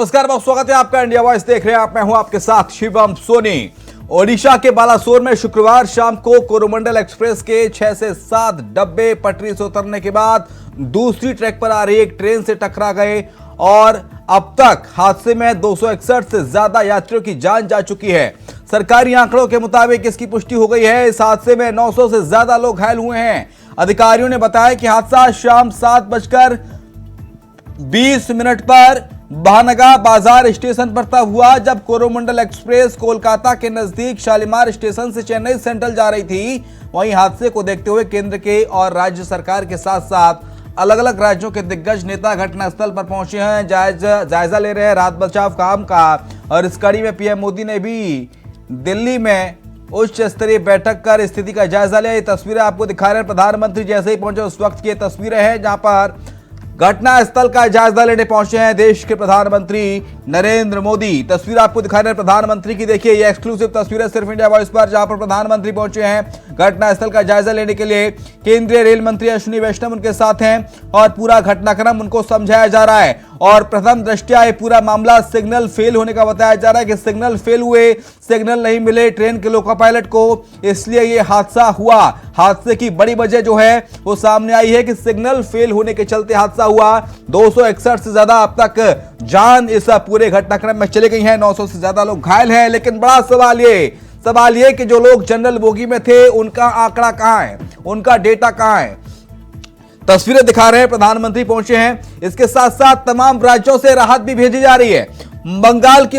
नमस्कार, बहुत स्वागत है आपका। इंडिया वॉइस देख रहे हैं आप, मैं हूं आपके साथ शिवम सोनी। ओडिशा के बालासोर में शुक्रवार शाम को कोरोमंडल एक्सप्रेस के 6 से 7 डब्बे पटरी से उतरने के बाद दूसरी ट्रैक पर आ रही एक ट्रेन से टकरा गए और अब तक हादसे में 261 से ज्यादा यात्रियों की जान जा चुकी है। सरकारी आंकड़ों के मुताबिक इसकी पुष्टि हो गई है। इस हादसे में 900 से ज्यादा लोग घायल हुए हैं। अधिकारियों ने बताया कि हादसा शाम 7:20 पर भानगा बाजार स्टेशन पर तब हुआ, जब कोरोमंडल एक्सप्रेस कोलकाता के नजदीक शालीमार स्टेशन से चेन्नई सेंट्रल जा रही थी। वहीं हादसे को देखते हुए केंद्र के और राज्य सरकार के साथ साथ अलग अलग राज्यों के दिग्गज नेता घटनास्थल पर पहुंचे हैं, जायजा ले रहे हैं राहत बचाव काम का। और इस कड़ी में पीएम मोदी ने भी दिल्ली में उच्च स्तरीय बैठक कर स्थिति का जायजा लिया। ये तस्वीरें आपको दिखा रहे हैं, प्रधानमंत्री जैसे ही पहुंचे उस वक्त की ये तस्वीरें हैं, जहां पर घटनास्थल का जायजा लेने पहुंचे हैं देश के प्रधानमंत्री नरेंद्र मोदी। तस्वीर आपको दिखा रहे हैं प्रधानमंत्री की, देखिए ये एक्सक्लूसिव तस्वीरें सिर्फ इंडिया वॉइस पर, जहां पर प्रधानमंत्री पहुंचे हैं घटनास्थल का जायजा लेने के लिए। केंद्रीय रेल मंत्री अश्विनी वैष्णव उनके साथ हैं और पूरा घटनाक्रम उनको समझाया जा रहा है। और प्रथम दृष्टया ये पूरा मामला सिग्नल फेल होने का बताया जा रहा है कि सिग्नल फेल हुए, सिग्नल नहीं मिले ट्रेन के लोको पायलट को, इसलिए ये हादसा हुआ। हादसे की बड़ी वजह जो है वो सामने आई है कि सिग्नल फेल होने के चलते हादसा हुआ। 261 से ज्यादा अब तक जान इस पूरे घटनाक्रम में चली गई है, 900 से ज्यादा लोग घायल हैं। लेकिन बड़ा सवाल ये कि जो लोग जनरल बोगी में थे उनका आंकड़ा कहां है, उनका डेटा कहां है। तस्वीरें दिखा रहे हैं, प्रधानमंत्री पहुंचे हैं। इसके साथ साथ तमाम राज्यों से राहत भी भेजी जा रही है। बंगाल की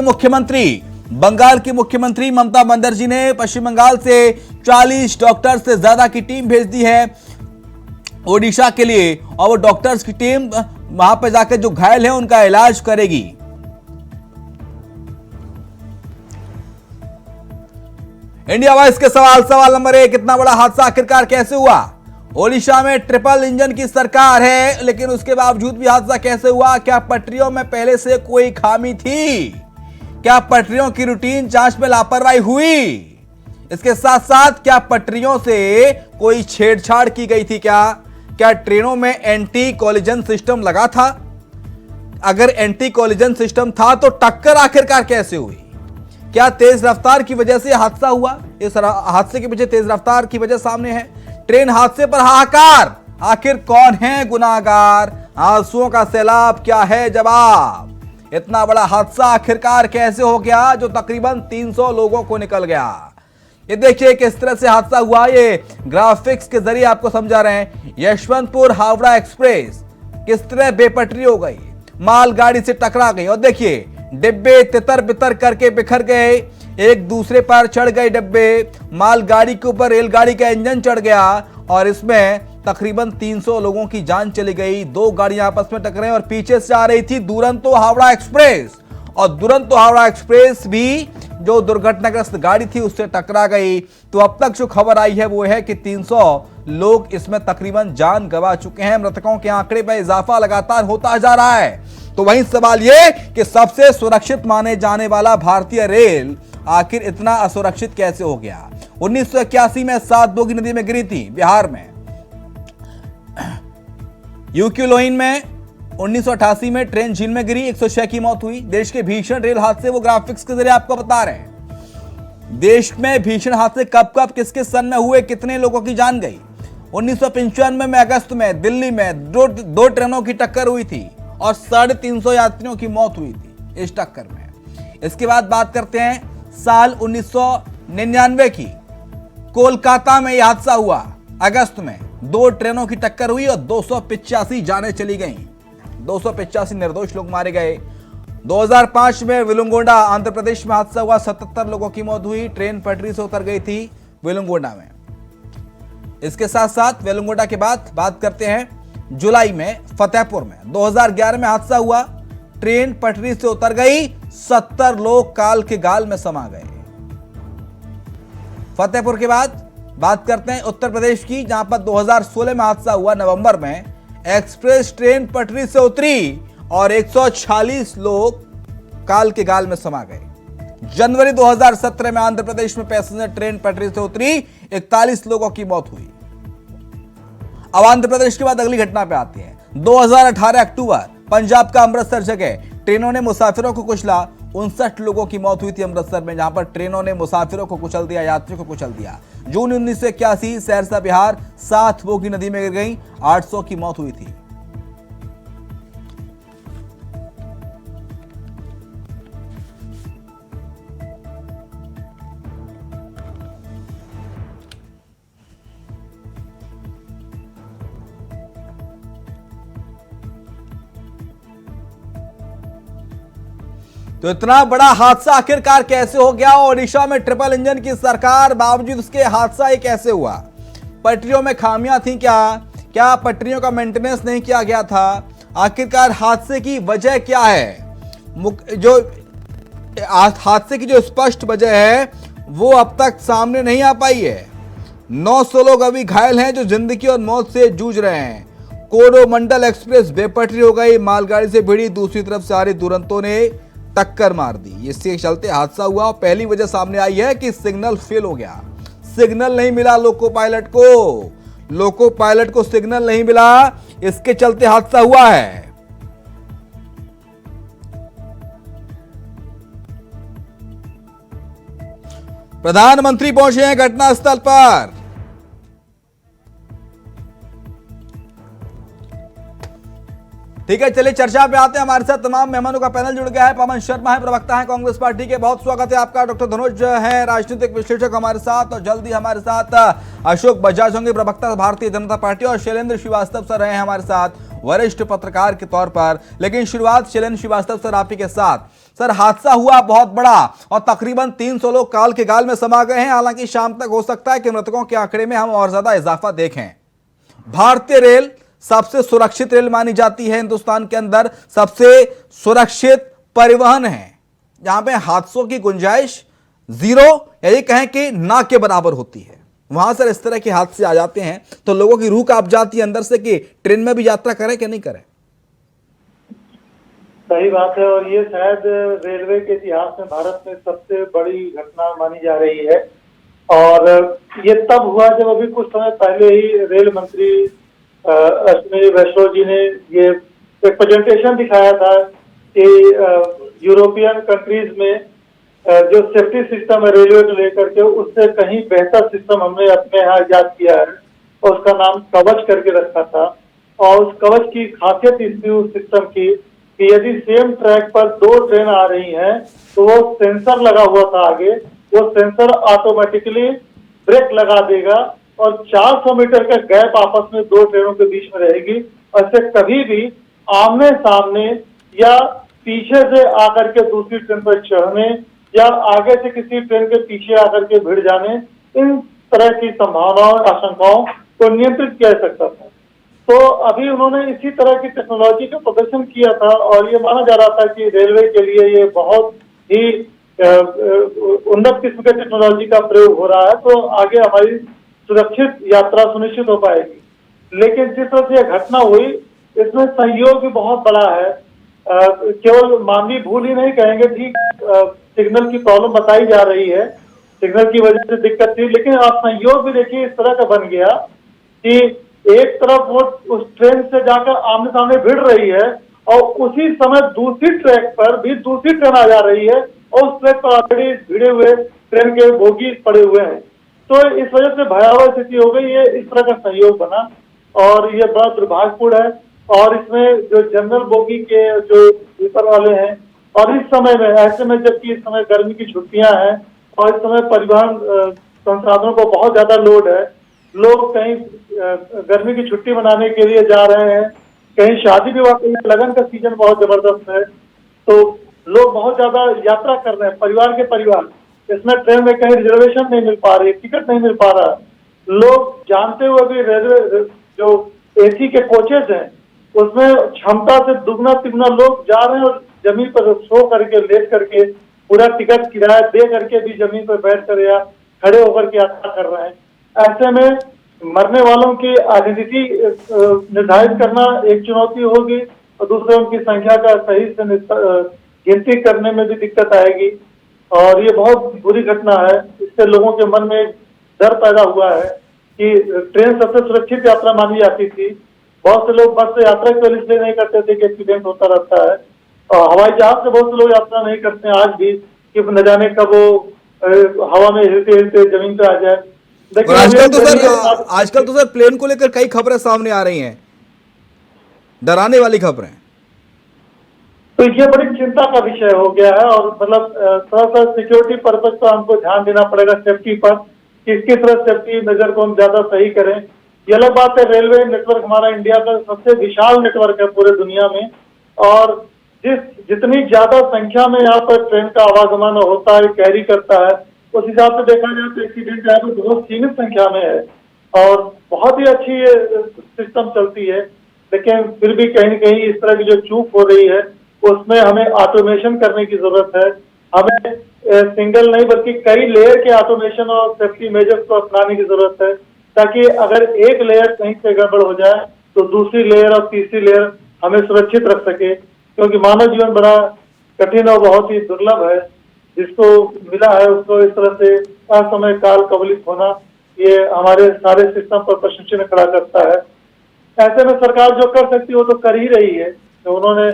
मुख्यमंत्री ममता बनर्जी ने पश्चिम बंगाल से 40 डॉक्टर से ज्यादा की टीम भेज दी है ओडिशा के लिए, और वो डॉक्टर्स की टीम वहां पर जाकर जो घायल है उनका इलाज करेगी। इंडिया वॉइस के सवाल नंबर 1, इतना बड़ा हादसा आखिरकार कैसे हुआ? ओडिशा में ट्रिपल इंजन की सरकार है, लेकिन उसके बावजूद भी हादसा कैसे हुआ? क्या पटरियों में पहले से कोई खामी थी? क्या पटरियों की रूटीन जांच में लापरवाही हुई? इसके साथ साथ क्या पटरियों से कोई छेड़छाड़ की गई थी? क्या ट्रेनों में एंटी कोलिजन सिस्टम लगा था? अगर एंटी कोलिजन सिस्टम था तो टक्कर आखिरकार कैसे हुई? क्या तेज रफ्तार की वजह से हादसा हुआ? इस हादसे के पीछे तेज रफ्तार की वजह सामने है। ट्रेन हादसे पर हाहाकार, आखिर कौन है गुनाहगार? आंसुओं का सैलाब, क्या है जवाब? इतना बड़ा हादसा आखिरकार कैसे हो गया जो तकरीबन 300 लोगों को निकल गया? ये देखिए किस तरह से हादसा हुआ, ये ग्राफिक्स के जरिए आपको समझा रहे हैं। यशवंतपुर हावड़ा एक्सप्रेस किस तरह बेपटरी हो गई, मालगाड़ी से टकरा गई और देखिए डिब्बे तितर बितर करके बिखर गए, एक दूसरे पर चढ़ गए डिब्बे, मालगाड़ी के ऊपर रेलगाड़ी का इंजन चढ़ गया और इसमें तकरीबन 300 लोगों की जान चली गई। 2 गाड़ियां आपस में टकराई और पीछे से आ रही थी दुरंतो हावड़ा एक्सप्रेस, और दुरंतो हावड़ा एक्सप्रेस भी जो दुर्घटनाग्रस्त गाड़ी थी उससे टकरा गई। तो अब तक जो खबर आई है वो है कि 300 लोग इसमें तकरीबन जान गंवा चुके हैं। मृतकों के आंकड़े पर इजाफा लगातार होता जा रहा है। तो वहीं सवाल यह कि सबसे सुरक्षित माने जाने वाला भारतीय रेल आखिर इतना असुरक्षित कैसे हो गया? 1981 में 7 बोगी नदी में गिरी थी बिहार में। यूक्यूलोइन में 1988 में ट्रेन झील में गिरी, 106 की मौत हुई। देश के भीषण रेल हादसे वो ग्राफिक्स के जरिए आपको बता रहे हैं। देश में भीषण हादसे कब किसके सन में हुए, कितने लोगों की जान गई? 1995 में अगस्त में दिल्ली में दो ट्रेनों की टक्कर हुई थी और 350 यात्रियों की मौत हुई थी इस टक्कर में। इसके बाद बात करते हैं साल 1999 की। कोलकाता में यह हादसा हुआ अगस्त में, 2 ट्रेनों की टक्कर हुई और 285 जानें चली गईं, 285 निर्दोष लोग मारे गए। 2005 में विलुंगोडा आंध्र प्रदेश में हादसा हुआ, 77 लोगों की मौत हुई, ट्रेन पटरी से उतर गई थी विलुंगोडा में। इसके साथ साथ विलुंगोडा के बाद बात करते हैं जुलाई में फतेहपुर में 2011 में हादसा हुआ, ट्रेन पटरी से उतर गई, 70 लोग काल के गाल में समा गए। फतेहपुर के बाद बात करते हैं उत्तर प्रदेश की, जहां पर 2016 में हादसा हुआ नवंबर में, एक्सप्रेस ट्रेन पटरी से उतरी और 146 लोग काल के गाल में समा गए। जनवरी 2017 में आंध्र प्रदेश में पैसेंजर ट्रेन पटरी से उतरी, 41 लोगों की मौत हुई। अब आंध्र प्रदेश के बाद अगली घटना पे आती है। 2018 अक्टूबर, पंजाब का अमृतसर जगह ट्रेनों ने मुसाफिरों को कुचला। 59 लोगों की मौत हुई थी अमृतसर में, जहां पर ट्रेनों ने मुसाफिरों को कुचल दिया, यात्रियों को कुचल दिया। जून 1981 सहरसा बिहार 7 बोगी नदी में गिर गई, 800 की मौत हुई थी। तो इतना बड़ा हादसा आखिरकार कैसे हो गया? ओडिशा में ट्रिपल इंजन की सरकार, बावजूद उसके हादसा ये कैसे हुआ? पटरियों में खामियां थी क्या पटरियों का मेंटेनेंस नहीं किया गया था? आखिरकार हादसे की वजह क्या है? जो हादसे की जो स्पष्ट वजह है वो अब तक सामने नहीं आ पाई है। 900 लोग अभी घायल हैं जो जिंदगी और मौत से जूझ रहे हैं। कोरोमंडल एक्सप्रेस बेपटरी हो गई, मालगाड़ी से भिड़ी, दूसरी तरफ से आ रही दुरंतों ने टक्कर मार दी। इसके चलते हादसा हुआ। और पहली वजह सामने आई है कि सिग्नल फेल हो गया, सिग्नल नहीं मिला लोको पायलट को सिग्नल नहीं मिला, इसके चलते हादसा हुआ है। प्रधानमंत्री पहुंचे हैं घटनास्थल पर। ठीक है, चलिए चर्चा पे आते हैं। हमारे साथ तमाम मेहमानों का पैनल जुड़ गया है। पवन शर्मा है, प्रवक्ता है कांग्रेस पार्टी के, बहुत स्वागत है आपका। डॉक्टर धनुष है, राजनीतिक विश्लेषक हमारे साथ, और जल्दी हमारे साथ अशोक बजाज होंगे, प्रवक्ता भारतीय जनता पार्टी, और शैलेंद्र श्रीवास्तव सर रहे हैं हमारे साथ वरिष्ठ पत्रकार के तौर पर। लेकिन शुरुआत शैलेंद्र श्रीवास्तव सर आप ही के साथ। सर, हादसा हुआ बहुत बड़ा और तकरीबन 300 लोग काल के गाल में समा गए हैं। हालांकि शाम तक हो सकता है कि मृतकों के आंकड़े में हम और ज्यादा इजाफा देखें। भारतीय रेल सबसे सुरक्षित रेल मानी जाती है, हिंदुस्तान के अंदर सबसे सुरक्षित परिवहन है, जहां पे हादसों की गुंजाइश जीरो या ये कहें कि ना के बराबर होती है। वहां सर इस तरह के हादसे आ जाते हैं तो लोगों की रूह कांप जाती है अंदर से कि ट्रेन में भी यात्रा करें कि नहीं करें। सही बात है, और ये शायद रेलवे के इतिहास में भारत में सबसे बड़ी घटना मानी जा रही है। और ये तब हुआ जब अभी कुछ समय पहले ही रेल मंत्री अश्विनी वैष्णव जी ने ये एक प्रेजेंटेशन दिखाया था कि यूरोपियन कंट्रीज में जो सेफ्टी सिस्टम है रेलवे को लेकर के, उससे कहीं बेहतर सिस्टम हमने अपने यहाँ इजाद किया है, और उसका नाम कवच करके रखा था। और उस कवच की खासियत इस थी उस सिस्टम की कि यदि सेम ट्रैक पर 2 ट्रेन आ रही हैं तो वो सेंसर लगा हुआ था आगे, वो सेंसर ऑटोमेटिकली ब्रेक लगा देगा और 400 मीटर का गैप आपस में 2 ट्रेनों के बीच में रहेगी। और इससे कभी भी आमने सामने या पीछे से आकर के दूसरी ट्रेन पर चढ़ने या आगे से किसी ट्रेन के पीछे आकर के भिड़ जाने, इन तरह की संभावनाओं आशंकाओं को नियंत्रित किया जा सकता था। तो अभी उन्होंने इसी तरह की टेक्नोलॉजी का प्रदर्शन किया था और ये माना जा रहा था कि रेलवे के लिए ये बहुत ही उन्नत किस्म के टेक्नोलॉजी का प्रयोग हो रहा है, तो आगे हमारी सुरक्षित यात्रा सुनिश्चित हो पाएगी। लेकिन जिस तरह से यह घटना हुई, इसमें सहयोग भी बहुत बड़ा है। केवल मानवीय भूल ही नहीं कहेंगे, ठीक सिग्नल की प्रॉब्लम बताई जा रही है, सिग्नल की वजह से दिक्कत थी, लेकिन आप सहयोग भी देखिए इस तरह का बन गया कि एक तरफ वो उस ट्रेन से जाकर आमने सामने भिड़ रही है और उसी समय दूसरी ट्रैक पर भी दूसरी ट्रेन आ जा रही है और उस ट्रैक पर ऑलरेडी भिड़े हुए ट्रेन के बोगी पड़े हुए हैं। तो इस वजह से भयावह स्थिति हो गई है, इस तरह का सहयोग बना और ये बड़ा दुर्भाग्यपूर्ण है। और इसमें जो जनरल बोगी के जो ऊपर वाले हैं, और इस समय में ऐसे में जबकि इस समय गर्मी की छुट्टियां हैं और इस समय परिवहन संसाधनों को बहुत ज्यादा लोड है, लोग कहीं गर्मी की छुट्टी मनाने के लिए जा रहे हैं, कहीं शादी विवाह के लिए, लगन का सीजन बहुत जबरदस्त है, तो लोग बहुत ज्यादा यात्रा कर रहे हैं, परिवार के परिवार। इसमें ट्रेन में कहीं रिजर्वेशन नहीं मिल पा रही, टिकट नहीं मिल पा रहा। लोग जानते हुए भी रेलवे जो एसी के कोचेज हैं उसमें क्षमता से दुगना तिगुना लोग जा रहे हैं और जमीन पर सो करके लेट करके पूरा टिकट किराया दे करके भी जमीन पर बैठ कर या खड़े होकर के यात्रा कर रहे हैं। ऐसे में मरने वालों की आइडेंटिटी निर्धारित करना एक चुनौती होगी और दूसरे उनकी संख्या का सही से गिनती करने में भी दिक्कत आएगी। और ये बहुत बुरी घटना है, इससे लोगों के मन में डर पैदा हुआ है कि ट्रेन सबसे सुरक्षित यात्रा मानी जाती थी। बहुत से लोग बस से यात्रा केवल इसलिए नहीं करते थे कि एक्सीडेंट होता रहता है, हवाई जहाज से बहुत से लोग यात्रा नहीं करते हैं आज भी, कि न जाने कब वो हवा में हिलते हिलते जमीन पे आ जाए। और लेकिन अब आजकल तो सर प्लेन को लेकर कई खबरें सामने आ रही हैं, डराने वाली खबरें। तो ये बड़ी चिंता का विषय हो गया है। और मतलब थोड़ा सा सिक्योरिटी पर्पज पर हमको ध्यान देना पड़ेगा, सेफ्टी पर, कि किस तरह सेफ्टी मेजर को हम ज्यादा सही करें। ये अलग बात है, रेलवे नेटवर्क हमारा इंडिया का सबसे विशाल नेटवर्क है पूरे दुनिया में, और जितनी ज्यादा संख्या में यहाँ पर ट्रेन का आवागमन होता है, कैरी करता है, उस हिसाब से देखा जाए तो एक्सीडेंट यहाँ पर बहुत सीमित संख्या में है और बहुत ही अच्छी ये सिस्टम चलती है। लेकिन फिर भी कहीं न कहीं इस तरह की जो चूक हो रही है, उसमें हमें ऑटोमेशन करने की जरूरत है। हमें सिंगल नहीं बल्कि कई लेयर के ऑटोमेशन और सेफ्टी मेजर्स को अपनाने की जरूरत है, ताकि अगर एक लेयर कहीं से गड़बड़ हो जाए तो दूसरी लेयर और तीसरी लेयर हमें सुरक्षित रख सके। क्योंकि मानव जीवन बड़ा कठिन और बहुत ही दुर्लभ है, जिसको मिला है उसको इस तरह से असमय काल कबलित होना, ये हमारे सारे सिस्टम पर प्रश्न चिन्ह खड़ा करता है। ऐसे में सरकार जो कर सकती है वो तो कर ही रही है। तो उन्होंने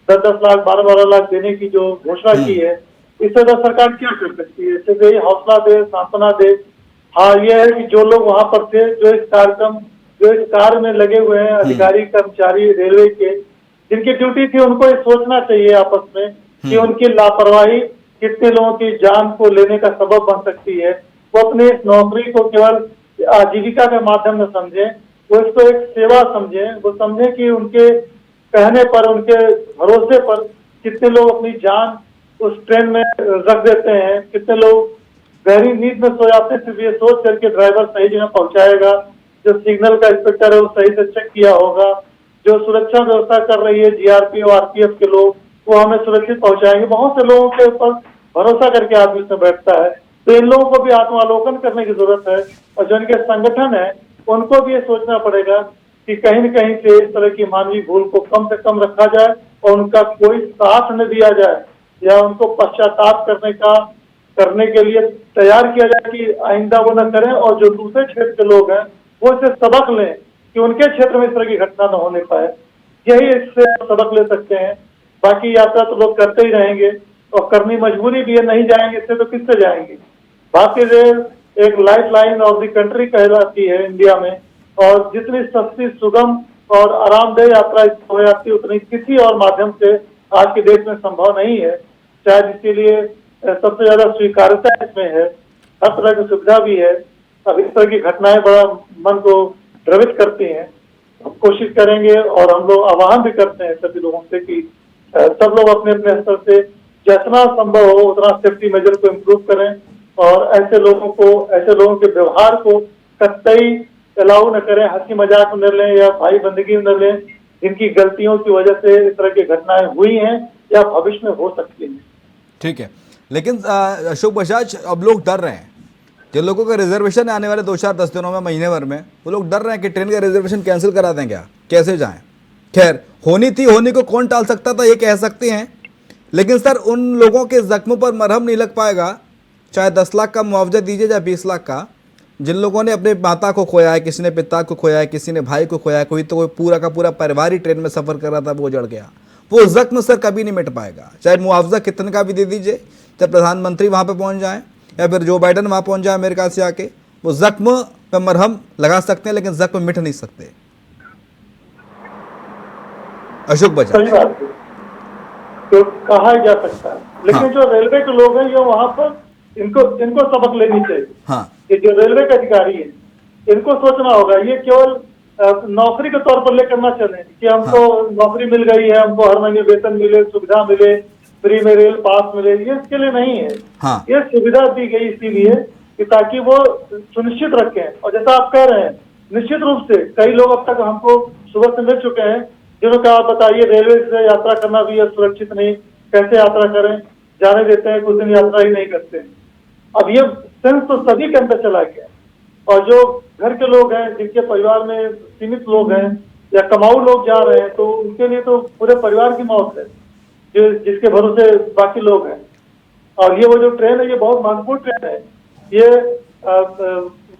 10-10 लाख 12-12 लाख देने की जो घोषणा की है, इससे तो सरकार क्या कर सकती है? इससे तो हौसला दे, सांत्वना दे। हाँ, ये है कि जो लोग वहां पर थे, जो इस कार्य में लगे हुए हैं, अधिकारी कर्मचारी रेलवे के, जिनकी ड्यूटी थी, उनको ये सोचना चाहिए आपस में कि उनकी लापरवाही कितने लोगों की जान को लेने का सबब बन सकती है। वो अपनी इस नौकरी को केवल आजीविका के माध्यम से समझे, वो इसको एक सेवा समझे। वो समझे कि उनके कहने पर, उनके भरोसे पर कितने लोग अपनी जान उस ट्रेन में रख देते हैं, कितने लोग गहरी नींद में सो जाते हैं सिर्फ ये सोच करके ड्राइवर सही जगह पहुंचाएगा, जो सिग्नल का इंस्पेक्टर है वो सही से चेक किया होगा, जो सुरक्षा व्यवस्था कर रही है जीआरपी और आरपीएफ के लोग, वो हमें सुरक्षित पहुंचाएंगे। बहुत से लोगों के ऊपर भरोसा करके आदमी से बैठता है। तो इन लोगों को भी आत्मावलोकन करने की जरूरत है, और जो इनके संगठन है उनको भी ये सोचना पड़ेगा कि कहीं न कहीं से इस तरह की मानवीय भूल को कम से कम रखा जाए और उनका कोई साथ न दिया जाए, या उनको पश्चाताप करने के लिए तैयार किया जाए कि आइंदा वो न करें, और जो दूसरे क्षेत्र के लोग हैं वो इससे सबक लें कि उनके क्षेत्र में इस तरह की घटना न होने पाए। यही इससे सबक ले सकते हैं। बाकी यात्रा तो लोग करते ही रहेंगे और करनी मजबूरी भी है, नहीं जाएंगे इससे तो किससे जाएंगे। भारतीय रेल एक life line of the country कहलाती है इंडिया में, और जितनी सस्ती, सुगम और आरामदेह यात्रा हो जाती है, उतनी किसी और माध्यम से आज के देश में संभव नहीं है। शायद इसके लिए सबसे ज्यादा स्वीकार्यता इसमें है, हर तरह की सुविधा भी है। अब इस तरह की घटनाएं बड़ा मन को द्रवित करती हैं। हम कोशिश करेंगे और हम लोग आह्वान भी करते हैं सभी लोगों से कि सब लोग अपने अपने स्तर से जितना संभव हो उतना सेफ्टी मेजर को इम्प्रूव करें, और ऐसे लोगों के व्यवहार को कतई अलाउ न करें, हंसी मजाक में न लें या भाई बंदगी में न लें, जिनकी गलतियों की वजह से इस तरह की घटनाएं हुई हैं या भविष्य में हो सकती हैं। ठीक है, लेकिन अशोक बजाज, अब लोग डर रहे हैं, जिन लोगों का रिजर्वेशन आने वाले 2-4-10 दिनों में, महीने भर में, वो लोग डर रहे हैं कि ट्रेन का रिजर्वेशन कैंसिल करा दें क्या, कैसे जाएं। खैर, होनी को कौन टाल सकता था, ये कह सकते हैं, लेकिन सर उन लोगों के जख्मों पर मरहम नहीं लग पाएगा, चाहे 10 लाख का मुआवजा दीजिए या 20 लाख का, जिन लोगों ने अपने माता को खोया है, किसी ने पिता को खोया है, किसी ने भाई को खोया है, कोई पूरा का पूरा परिवार ही ट्रेन में सफ़र कर रहा था, वो जड़ गया। वो जख्म सर कभी नहीं मिट पाएगा, चाहे मुआवजा कितने का भी दे दीजिए, चाहे प्रधानमंत्री वहाँ पे पहुँच जाएं या फिर जो बाइडन वहाँ पहुँच जाए अमेरिका से आके, वो जख्म पे मरहम लगा सकते हैं लेकिन जख्म मिट नहीं सकते। अशोक बजाज, सही बात है, तो कहा ही जा सकता है। लेकिन जो रेलवे के लोग हैं, ये वहाँ पर इनको सबक लेनी चाहिए। हाँ, ये जो रेलवे के अधिकारी हैं, इनको सोचना होगा, ये केवल नौकरी के तौर पर लेकर ना चले कि हमको नौकरी मिल गई है, हमको हर महीने वेतन मिले, सुविधा मिले, फ्री में रेल पास मिले, ये इसके लिए नहीं है। हाँ, ये सुविधा दी गई इसीलिए कि ताकि वो सुनिश्चित रखें। और जैसा आप कह रहे हैं, निश्चित रूप से कई लोग अब तक हमको सुबह से मिल चुके हैं जिन्होंने कहा, बताइए रेलवे से यात्रा करना भी सुरक्षित नहीं, कैसे यात्रा करें, जाने देते हैं, कुछ दिन यात्रा ही नहीं करते। अब ये सेंस तो सभी के अंदर चला गया, और जो घर के लोग हैं, जिनके परिवार में सीमित लोग हैं या कमाऊ लोग जा रहे हैं, तो उनके लिए तो पूरे परिवार की मौत है, जिसके भरोसे बाकी लोग हैं। और ये वो जो ट्रेन है, ये बहुत महत्वपूर्ण ट्रेन है। ये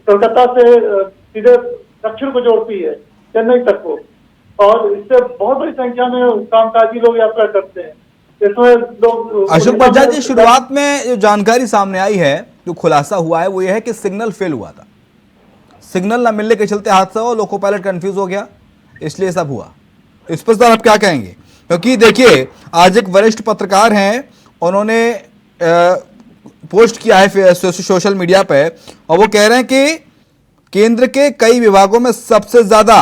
कलकत्ता से सीधे दक्षिण को जोड़ती है, चेन्नई तक को, और इससे बहुत बड़ी संख्या में कामकाजी लोग यात्रा करते हैं। इसमें लोग अशोक बजाज जी, शुरुआत में जो जानकारी सामने आई है, जो खुलासा हुआ है वो ये है कि सिग्नल फेल हुआ था, सिग्नल ना मिलने के चलते हादसा हुआ, लोको पायलट कंफ्यूज हो गया, इसलिए सब हुआ। इस पर सर आप क्या कहेंगे? क्योंकि देखिए आज एक वरिष्ठ पत्रकार हैं, उन्होंने पोस्ट किया है सोशल मीडिया पे, और वो कह रहे हैं कि केंद्र के कई विभागों में सबसे ज्यादा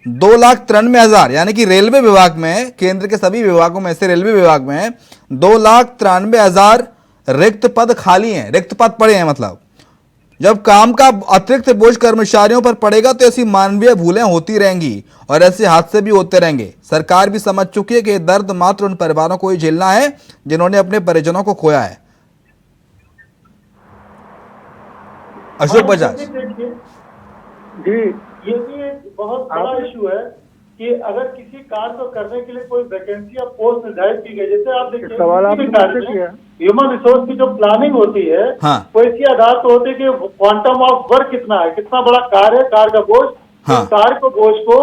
2,93,000, यानी कि रेलवे विभाग में, केंद्र के सभी विभागों में से रेलवे विभाग में 2,93,000 रिक्त पद खाली हैं, रिक्त पद पड़े हैं। मतलब जब काम का अतिरिक्त बोझ कर्मचारियों पर पड़ेगा तो ऐसी मानवीय भूलें होती रहेंगी और ऐसे हादसे भी होते रहेंगे। सरकार भी समझ चुकी है कि दर्द मात्र उन परिवारों को ही झेलना है जिन्होंने अपने परिजनों को खोया है। अशोक बजाज जी, ये भी एक बहुत बड़ा इशू है कि अगर किसी कार्य को करने के लिए कोई वैकेंसी या पोस्ट निर्धारित की गई, जैसे आप देखिए ह्यूमन रिसोर्स की जो प्लानिंग होती है, हाँ। वो इसी आधार पर होती है कि क्वांटम ऑफ वर्क कितना है, कितना बड़ा कार्य है, कार्य का बोझ, हाँ। कार्य को बोझ को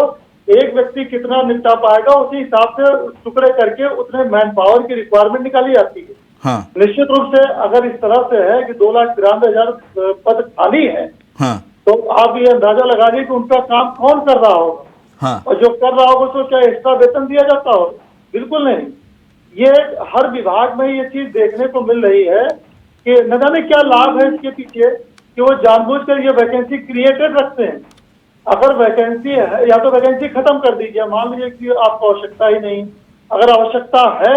एक व्यक्ति कितना निपटा पाएगा, उसी हिसाब से टुकड़े करके उतने मैन पावर की रिक्वायरमेंट निकाली जाती है। हाँ। निश्चित रूप से अगर इस तरह से है कि 2,93,000 पद खाली है, हाँ। तो आप ये अंदाजा लगा लीजिए कि उनका काम कौन कर रहा होगा। हाँ। और जो कर रहा होगा तो क्या एक्स्ट्रा वेतन दिया जाता हो? बिल्कुल नहीं। ये हर विभाग में ये चीज देखने को मिल रही है कि न जाने क्या लाभ है इसके पीछे कि वो जानबूझकर ये वैकेंसी क्रिएटेड रखते हैं। अगर वैकेंसी है, या तो वैकेंसी खत्म कर दीजिए, मान लीजिए कि आपको आवश्यकता ही नहीं, अगर आवश्यकता है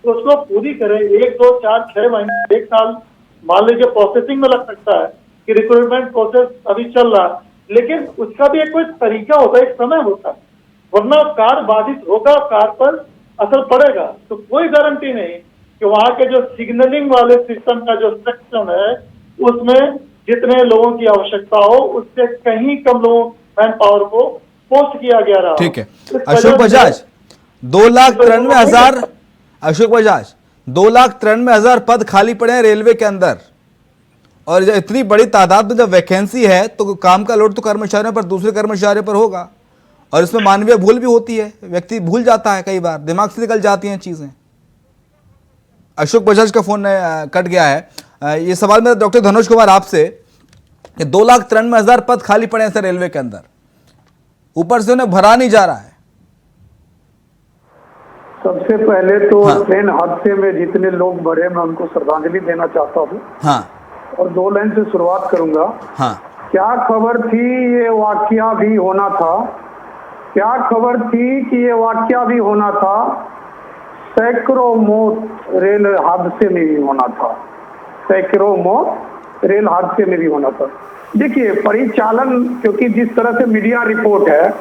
तो उसको पूरी करें। 1, 2, 4, 6 महीने, 1 साल मान लीजिए प्रोसेसिंग में लग सकता है कि रिक्रूटमेंट प्रोसेस अभी चल रहा है, लेकिन उसका भी एक कोई तरीका होता है, एक समय होता है, वरना कार्य बाधित होगा, कार्य पर असर पड़ेगा। तो कोई गारंटी नहीं कि वहां के जो सिग्नलिंग वाले सिस्टम का जो सेक्शन है उसमें जितने लोगों की आवश्यकता हो उससे कहीं कम लोगों मैन पावर को पोस्ट किया गया रहा। ठीक है अशोक बजाज, 2,93,000, अशोक बजाज 2,93,000 पद खाली पड़े हैं रेलवे के अंदर, और जब इतनी बड़ी तादाद में जब वैकेंसी है तो काम का लोड तो कर्मचारियों पर, दूसरे कर्मचारियों पर होगा, और इसमें मानवीय भूल भी होती है, व्यक्ति भूल जाता है, कई बार दिमाग से निकल जाती हैं चीजें। अशोक बजाज का फोन कट गया है। ये सवाल मेरा डॉक्टर धनुष कुमार आपसे, 2,93,000 पद खाली पड़े हैं सर रेलवे के अंदर, ऊपर से उन्हें भरा नहीं जा रहा है। सबसे पहले तो ट्रेन हादसे में जितने लोग मरे मैं उनको श्रद्धांजलि देना चाहता हूँ। हाँ। और 2 लाइन से शुरुआत करूंगा। हाँ। क्या खबर थी ये वाकया भी होना था, क्या खबर थी कि ये वाकया भी होना था, सैकड़ों मौत रेल हादसे में भी होना था, सैकड़ों मौत रेल हादसे में भी होना था। देखिए परिचालन, क्योंकि जिस तरह से मीडिया रिपोर्ट है,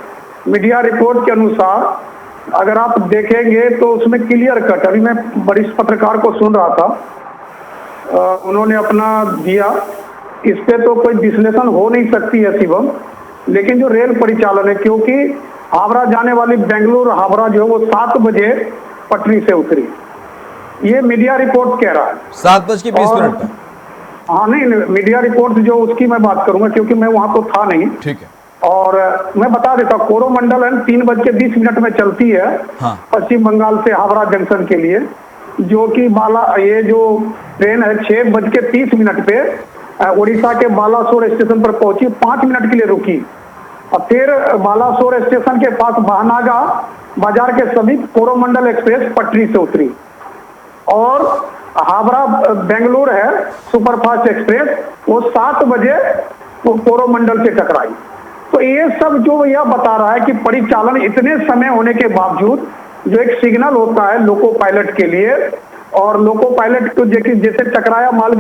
मीडिया रिपोर्ट के अनुसार अगर आप देखेंगे तो उसमें क्लियर कट, अभी मैं वरिष्ठ पत्रकार को सुन रहा था, उन्होंने अपना दिया, इस पे तो कोई विश्लेषण हो नहीं सकती है शिवम, लेकिन जो रेल परिचालन है, क्योंकि हावड़ा जाने वाली बेंगलुरु हावड़ा जो है वो 7 बजे पटरी से उतरी, ये मीडिया रिपोर्ट कह रहा है 7:20 पर। हाँ नहीं, मीडिया रिपोर्ट जो उसकी मैं बात करूंगा क्योंकि मैं वहां तो था नहीं। ठीक है। और मैं बता देता हूँ, कोरोमंडल 3:20 में चलती है। हाँ। पश्चिम बंगाल से हावड़ा जंक्शन के लिए, जो कि ये जो ट्रेन है 6:30 पे उड़ीसा के बालासोर स्टेशन पर पहुंची, 5 मिनट के लिए रुकी, और फिर बालासोर स्टेशन के पास बहनागा बाजार के समीप कोरोमंडल एक्सप्रेस पटरी से उतरी, और हावड़ा बेंगलुरु है सुपरफास्ट एक्सप्रेस, वो 7 बजे कोरोमंडल से टकराई। तो ये सब जो यह बता रहा है कि परिचालन इतने समय होने के बावजूद जो एक सिग्नल होता है लोको पायलट के लिए, और लोको पायलट को जैसे टकराया माल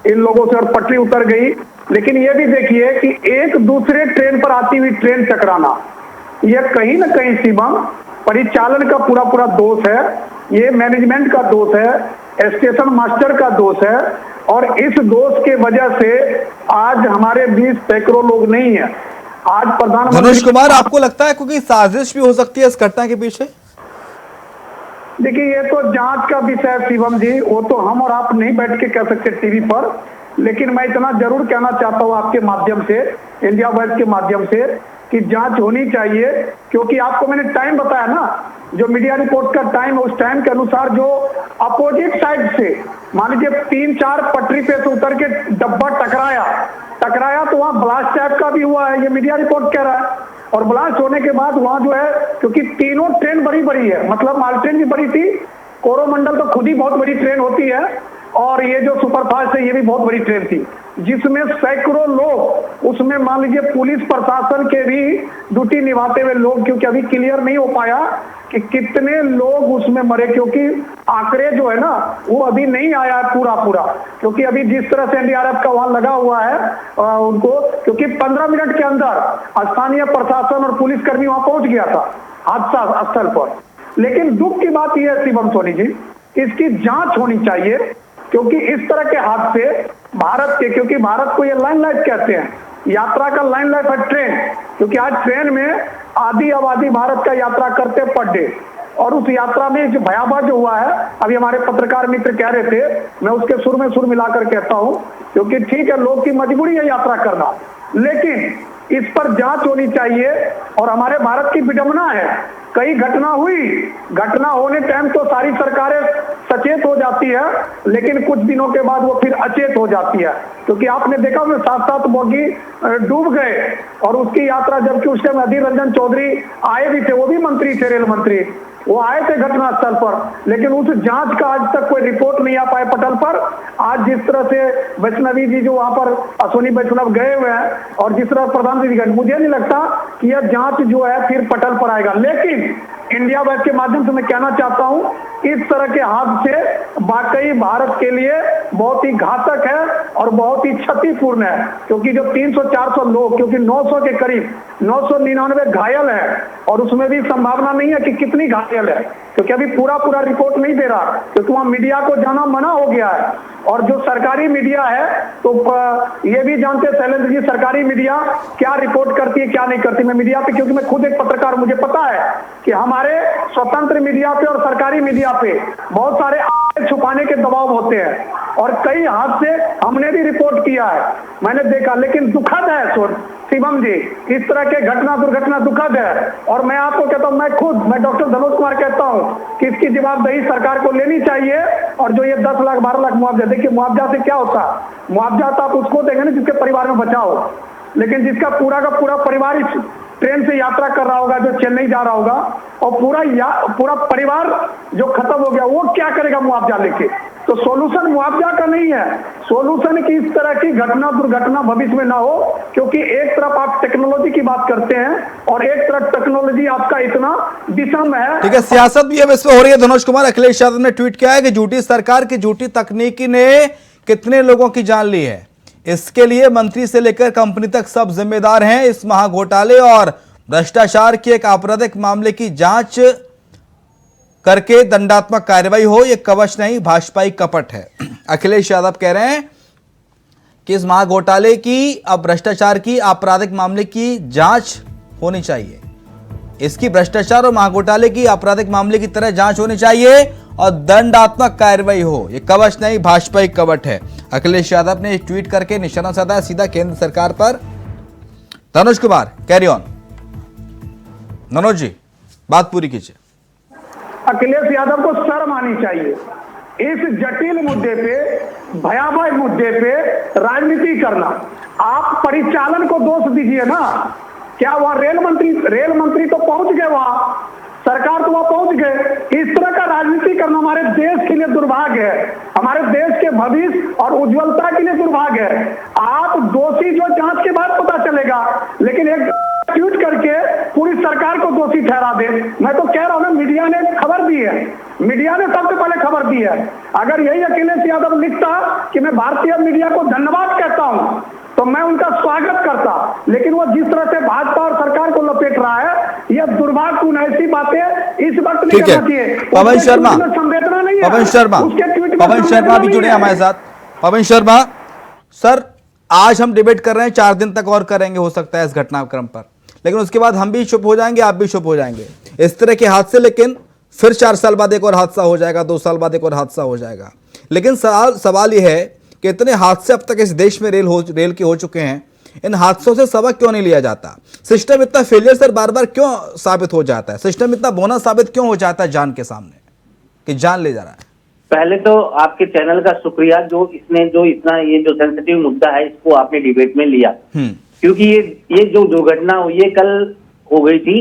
इन लोगों से और पटरी उतर गई, लेकिन ये भी देखिए कि एक दूसरे ट्रेन पर आती हुई ट्रेन टकराना, यह कहीं ना कहीं शिवम परिचालन का पूरा दोष है, ये मैनेजमेंट का दोष है, स्टेशन मास्टर का दोष है, और इस दोष के वजह से आज हमारे बीच सैकड़ों लोग नहीं है। आज प्रधानमंत्री धनुष कुमार, आपको लगता है क्योंकि साजिश भी हो सकती है इस घटना के पीछे? देखिए ये तो जांच का विषय है शिवम जी, वो तो हम और आप नहीं बैठ के कह सकते टीवी पर, लेकिन मैं इतना जरूर कहना चाहता हूं आपके माध्यम से, इंडिया वॉइस के माध्यम से, कि जांच होनी चाहिए। क्योंकि आपको मैंने टाइम बताया ना, जो मीडिया रिपोर्ट का टाइम है, उस टाइम के अनुसार जो अपोजिट साइड से मान लीजिए 3-4 पटरी पे से उतर के डब्बा टकराया तो वहां ब्लास्ट टाइप का भी हुआ है, ये मीडिया रिपोर्ट कह रहा है। और ब्लास्ट होने के बाद वहां जो है, क्योंकि तीनों ट्रेन बड़ी है, मतलब माल ट्रेन भी बड़ी थी, कोरोमंडल तो खुद ही बहुत बड़ी ट्रेन होती है, और ये जो सुपरफास्ट है ये भी बहुत बड़ी ट्रेन थी, जिसमें सैकड़ों लोग, उसमें मान लीजिए पुलिस प्रशासन के भी ड्यूटी निभाते हुए लोग, क्योंकि अभी क्लियर नहीं हो पाया कि कितने लोग उसमें मरे, क्योंकि आंकड़े जो है ना वो अभी नहीं आया है पूरा, क्योंकि अभी जिस तरह से एनडीआरएफ का वहां लगा हुआ है उनको, क्योंकि 15 मिनट के अंदर स्थानीय प्रशासन और पुलिसकर्मी वहां पहुंच गया था हादसा स्थल पर। लेकिन दुख की बात यह है शिवम सोनी जी, इसकी जांच होनी चाहिए, क्योंकि इस तरह के हादसे भारत के, क्योंकि भारत को ये लाइन लाइफ कहते हैं, यात्रा का लाइन लाइफ है ट्रेन, क्योंकि आज ट्रेन में आधी आबादी भारत का यात्रा करते पर डे, और उस यात्रा में जो भयावह जो हुआ है, अभी हमारे पत्रकार मित्र कह रहे थे, मैं उसके सुर में सुर मिलाकर कहता हूं, क्योंकि ठीक है लोग की मजबूरी है यात्रा करना, लेकिन इस पर जांच होनी चाहिए। और हमारे भारत की विडंबना है, कई घटना होने टाइम तो सारी सरकारें सचेत हो जाती है, लेकिन कुछ दिनों के बाद वो फिर अचेत हो जाती है, क्योंकि आपने देखा उसमें 7 बोगी डूब गए, और उसकी यात्रा, जबकि उस टाइम अधीर रंजन चौधरी आए भी थे, वो भी मंत्री थे, रेल मंत्री, वो आए थे घटनास्थल पर, लेकिन उस जांच का आज तक कोई रिपोर्ट नहीं आ पाए पटल पर। आज जिस तरह से वैष्णवी जी जो वहां पर अश्विनी वैष्णव गए हुए हैं, और जिस तरह प्रधानमंत्री जी गए, मुझे नहीं लगता कि यह जांच जो है फिर पटल पर आएगा। लेकिन इंडिया वॉइस के माध्यम से मैं कहना चाहता हूं, इस तरह के हादसे वाकई भारत के लिए बहुत ही घातक है और बहुत ही क्षतिपूर्ण है, क्योंकि जो 300-400 लोग, क्योंकि 900 के करीब 999 घायल है, और उसमें भी संभावना नहीं है कि कितनी घायल है, क्योंकि अभी पूरा रिपोर्ट नहीं दे रहा, क्योंकि वहां मीडिया को जाना मना हो गया है। और जो सरकारी मीडिया है, तो ये भी जानते हैं शैलेंद्र जी, सरकारी मीडिया क्या रिपोर्ट करती है क्या नहीं करती। मैं मीडिया पे, क्योंकि मैं खुद एक पत्रकार, मुझे पता है कि हमारे स्वतंत्र मीडिया पे और सरकारी मीडिया पे बहुत सारे छुपाने के दबाव होते हैं, और कई हादसे हमने भी रिपोर्ट किया है, मैंने देखा। लेकिन दुखद है शिवम जी, इस तरह के दुर्घटना दुखद है। और मैं आपको कहता हूं, मैं डॉक्टर धनोज कुमार कहता हूं कि इसकी जवाबदेही सरकार को लेनी चाहिए। और जो ये 10 लाख 12 लाख मुआवजा, देखिए मुआवजा से क्या होता है, मुआवजा तो आप उसको देंगे ना जिसके परिवार में बचा हो, लेकिन जिसका पूरा का पूरा परिवार इस ट्रेन से यात्रा कर रहा होगा, जो चेन्नई जा रहा होगा, और पूरा परिवार जो खत्म हो गया, वो क्या करेगा मुआवजा लेके। तो सॉल्यूशन मुआवजा का नहीं है, सॉल्यूशन की इस तरह की दुर्घटना भविष्य में ना हो, क्योंकि एक तरफ आप टेक्नोलॉजी की बात करते हैं और एक तरफ टेक्नोलॉजी आपका इतना विषम है। ठीक है, सियासत भी अब इसमें हो रही है। धनुष कुमार, अखिलेश यादव ने ट्वीट किया है कि झूठी सरकार की झूठी तकनीकी ने कितने लोगों की जान ली है, इसके लिए मंत्री से लेकर कंपनी तक सब जिम्मेदार हैं। इस महाघोटाले और भ्रष्टाचार के एक आपराधिक मामले की जांच करके दंडात्मक कार्रवाई हो, यह कवच नहीं भाजपाई कपट है। अखिलेश यादव कह रहे हैं कि इस महाघोटाले की, अब भ्रष्टाचार की आपराधिक मामले की जांच होनी चाहिए, इसकी भ्रष्टाचार और महाघोटाले की आपराधिक मामले की तरह जांच होनी चाहिए और दंडात्मक कार्रवाई हो, यह कवच नहीं भाजपाई कवट है। अखिलेश यादव ने ट्वीट करके निशाना साधा सीधा केंद्र सरकार पर। धनुष कुमार, कैरी ऑन। मनोज जी, बात पूरी कीजिए। अखिलेश यादव को शर्म आनी चाहिए, इस जटिल मुद्दे पे, भयावह मुद्दे पे राजनीति करना। आप परिचालन को दोष दीजिए ना, क्या वहां रेल मंत्री तो पहुंच गए, वहां सरकार तो वहां पहुंच गए। इस तरह का राजनीति करना हमारे देश के लिए दुर्भाग्य है, हमारे देश के भविष्य और उज्जवलता के लिए दुर्भाग्य है। आप दोषी जो जांच के बाद पता चलेगा, लेकिन एक ट्वीट करके पूरी सरकार को दोषी ठहरा दे। मैं तो कह रहा हूं ना, मीडिया ने खबर दी है, मीडिया ने सबसे पहले खबर दी है। अगर यही अखिलेश यादव लिखता कि मैं भारतीय मीडिया को धन्यवाद कहता हूं, तो मैं उनका स्वागत करता, लेकिन वो जिस तरह से भाजपा और सरकार को लपेट रहा है, यह दुर्भाग्यपूर्ण, ऐसी बातें इस वक्त नहीं करना चाहिए। पवन शर्मा, संवेदना नहीं है, पवन शर्मा भी जुड़े हमारे साथ। पवन शर्मा सर, आज हम डिबेट कर रहे हैं, 4 दिन तक और करेंगे हो सकता है इस घटनाक्रम पर, लेकिन उसके बाद हम भी चुप हो जाएंगे, आप भी चुप हो जाएंगे। इस तरह के हादसे, लेकिन फिर 4 साल बाद एक और हादसा हो जाएगा, 2 साल बाद एक और हादसा हो जाएगा। लेकिन सवाल यह है, कितने हादसे अब तक इस देश में रेल के हो चुके हैं, इन हादसों से सबक क्यों नहीं लिया जाता? सिस्टम इतना फेलियर सर बार बार क्यों साबित हो जाता है? सिस्टम इतना बोना साबित क्यों हो जाता है जान के सामने कि जान ले जा रहा है? पहले तो आपके चैनल का शुक्रिया जो इतना ये जो सेंसिटिव मुद्दा है इसको आपने डिबेट में लिया, क्योंकि ये जो दुर्घटना हुई है कल हो गई थी,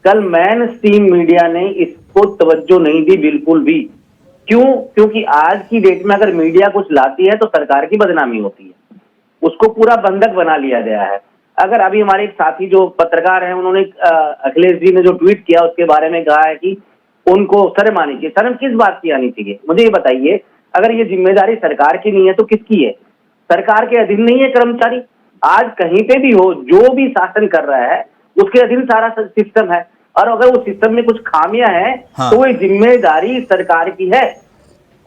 कल मेन स्ट्रीम मीडिया ने इसको तवज्जो नहीं दी बिल्कुल भी। क्यों? क्योंकि आज की डेट में अगर मीडिया कुछ लाती है तो सरकार की बदनामी होती है, उसको पूरा बंधक बना लिया गया है। अगर अभी हमारे एक साथी जो पत्रकार हैं उन्होंने अखिलेश जी ने जो ट्वीट किया उसके बारे में कहा है कि उनको शर्म आनी चाहिए। शर्म किस बात की आनी चाहिए? मुझे ये बताइए, अगर ये जिम्मेदारी सरकार की नहीं है तो किसकी है? सरकार के अधीन नहीं है कर्मचारी? आज कहीं पे भी हो, जो भी शासन कर रहा है उसके अधीन सारा सिस्टम है, और अगर उस सिस्टम में कुछ खामियां हैं तो वो जिम्मेदारी सरकार की है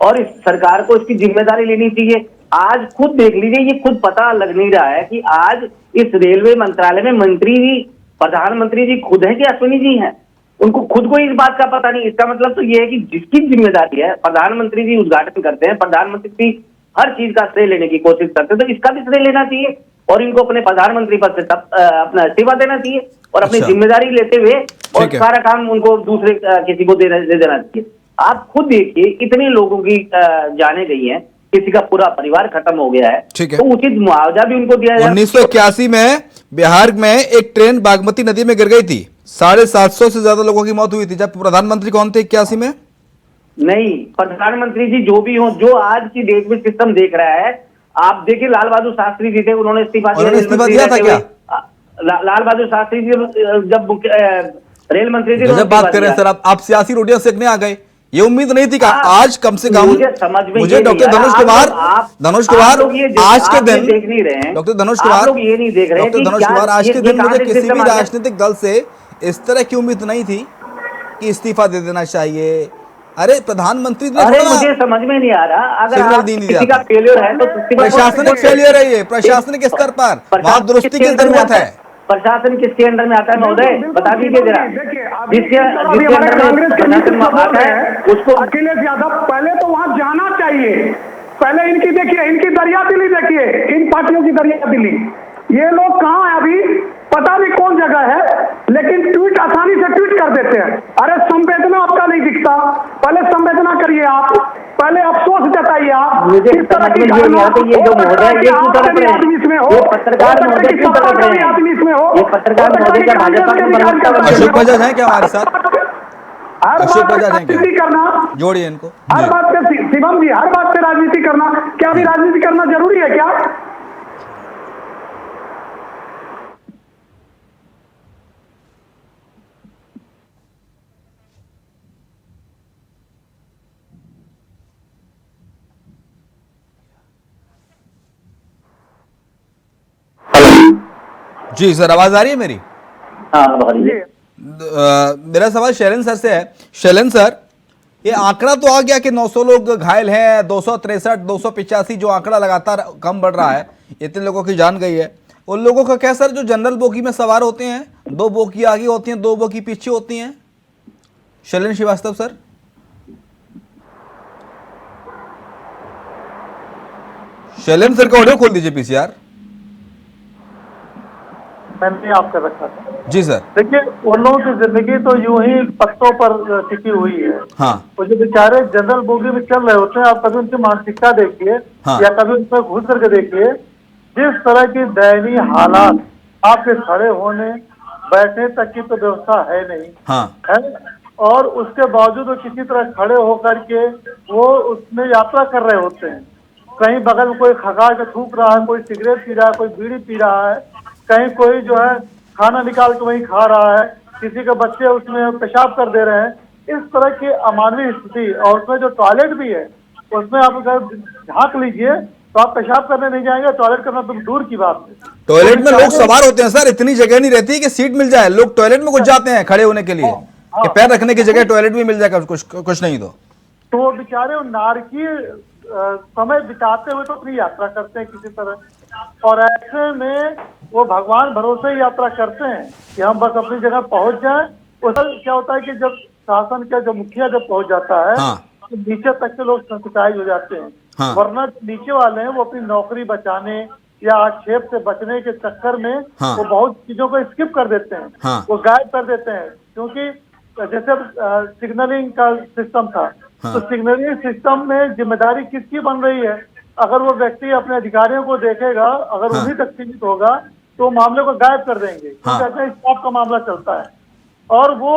और इस सरकार को इसकी जिम्मेदारी लेनी चाहिए। आज खुद देख लीजिए, ये खुद पता लग नहीं रहा है कि आज इस रेलवे मंत्रालय में मंत्री जी, प्रधानमंत्री जी खुद है कि अश्विनी जी हैं? उनको खुद को इस बात का पता नहीं। इसका मतलब तो ये है कि जिसकी जिम्मेदारी है, प्रधानमंत्री जी उद्घाटन करते हैं, प्रधानमंत्री जी हर चीज का श्रेय लेने की कोशिश करते हैं, तो इसका भी श्रेय लेना चाहिए और इनको अपने प्रधानमंत्री पद से अपना इस्तीफा देना चाहिए और अपनी जिम्मेदारी लेते हुए और सारा काम उनको दूसरे किसी को दे देना चाहिए। आप खुद देखिए, इतने लोगों की जाने गई हैं, किसी का पूरा परिवार खत्म हो गया है, तो उचित मुआवजा भी उनको दिया जाए। 1981 में बिहार में एक ट्रेन बागमती नदी में गिर गई थी, 750 से ज्यादा लोगों की मौत हुई थी। जब प्रधानमंत्री कौन थे 81 में? नहीं, प्रधानमंत्री जी जो भी हो, जो आज की डेट में सिस्टम देख रहा है, आप देखिए लाल बहादुर शास्त्री जी थे, उन्होंने इस्तीफा दिया था क्या? लाल बहादुर शास्त्री जी जब रेल मंत्री थे। जब बात कर रहे हैं सर, आप सियासी रोटियां सेकने आ गए, ये उम्मीद नहीं थी। आज कम से कम मुझे डॉक्टर धनुष कुमार आज के दिन देख नहीं रहे हैं, डॉक्टर धनुष कुमार ये नहीं देख रहे हैं, डॉक्टर धनुष कुमार आज के दिन मुझे किसी भी राजनीतिक दल से इस तरह की उम्मीद नहीं थी कि इस्तीफा दे देना चाहिए। अरे प्रधानमंत्री ने, अरे मुझे समझ में नहीं आ रहा, अगर किसी का फेलियर है तो प्रशासनिक फेलियर है, ये प्रशासनिक स्तर पर वहां दुरुस्ती की जरूरत है। प्रशासन किसके अंडर में आता है महोदय, बता दीजिए जरा। जिसके अंडर में आता है उसको अखिलेश यादव पहले तो वहां जाना चाहिए। पहले इनकी देखिए, इनकी दरिया दिली देखिए, इन पार्टियों की दरिया दिली। ये लोग कहाँ है अभी पता नहीं कौन जगह है, लेकिन ट्वीट आसानी से ट्वीट कर देते हैं। अरे संवेदना आपका नहीं दिखता, पहले संवेदना करिए आप, पहले अफसोस जताइए आप। इस तरह की घटना ये जो महोदय ये आदमी इसमें हो, पत्रकार महोदय क्यों तड़प रहे हैं? आदमी इसमें हो, ये पत्रकार महोदय का भाजपा में बनता अशोक बजाज हैं क्या हमारे साथ? अशोक बजाज हैं क्या? करना जोड़िए इनको। हर बात पे शिवम जी, हर बात पे राजनीति करना, क्या अभी राजनीति करना जरूरी है क्या? जी सर, आवाज आ रही है मेरी? हाँ, मेरा सवाल शैलेंद्र सर से है। शैलेंद्र सर, ये आंकड़ा तो आ गया कि 900 लोग घायल हैं, 263, 285 जो आंकड़ा लगातार कम बढ़ रहा है, इतने लोगों की जान गई है। उन लोगों का क्या सर जो जनरल बोगी में सवार होते हैं? 2 बोगी आगे होती हैं, 2 बोगी पीछे होती हैं। शैलेंद्र श्रीवास्तव सर, शैलेंद्र सर का ऑडियो खोल दीजिए पीसीआर। मैंने आपका रखा था। जी सर। देखिए, उन लोगों की जिंदगी तो यूं ही पत्तों पर टिकी हुई है। हाँ। वो जो बेचारे जनरल बोगी में चल रहे होते हैं, आप कभी उनकी मानसिकता देखिए। हाँ। या कभी उन पर घुस करके देखिए, जिस तरह की दयनीय हालात, आपके खड़े होने बैठने तक की तो व्यवस्था है नहीं। हाँ। है, और उसके बावजूद वो किसी तरह खड़े होकर के वो उसमें यात्रा कर रहे होते हैं। कहीं बगल में कोई खगार के थूक रहा है, कोई सिगरेट पी रहा है, कोई बीड़ी पी रहा है, कहीं कोई जो है खाना निकाल के वहीं खा रहा है, किसी के बच्चे उसमें पेशाब कर दे रहे हैं। इस तरह की अमानवीय स्थिति, और उसमें जो टॉयलेट भी है उसमें आप अगर झांक लीजिए तो आप पेशाब करने नहीं जाएंगे, टॉयलेट करना तो दूर की बात है। टॉयलेट में लोग सवार होते हैं सर, इतनी जगह नहीं रहती कि सीट मिल जाए, लोग टॉयलेट में घुस जाते हैं खड़े होने के लिए कि पैर रखने की जगह टॉयलेट में मिल जाएगा कुछ नहीं तो वो बेचारे नारकीय समय बिताते हुए तो अपनी यात्रा करते हैं किसी तरह, और ऐसे में वो भगवान भरोसे यात्रा करते हैं कि हम बस अपनी जगह पहुंच जाएं। उधर क्या होता है कि जब शासन का जो मुखिया जब पहुंच जाता है, हाँ। तो नीचे तक के लोग सैनिटाइज हो जाते हैं। हाँ। वरना नीचे वाले हैं वो अपनी नौकरी बचाने या आक्षेप से बचने के चक्कर में हाँ। वो बहुत चीजों को स्किप कर देते हैं, हाँ। वो गायब कर देते हैं। क्योंकि जैसे सिग्नलिंग का सिस्टम था, हाँ। तो सिग्नलिंग सिस्टम में जिम्मेदारी किसकी बन रही है? अगर वो व्यक्ति अपने अधिकारियों को देखेगा, अगर हाँ। उन्हीं तक सीमित होगा तो मामले को गायब कर देंगे। हाँ। क्योंकि स्टाफ का मामला चलता है और वो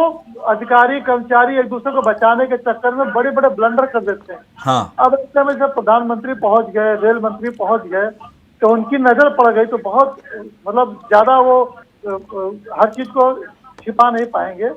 अधिकारी कर्मचारी एक दूसरे को बचाने के चक्कर में बड़े बड़े ब्लंडर कर देते हैं। हाँ। अब इस समय जब प्रधानमंत्री पहुंच गए, रेल मंत्री पहुंच गए, तो उनकी नजर पड़ गई, तो बहुत मतलब ज्यादा वो हर चीज को छिपा नहीं पाएंगे।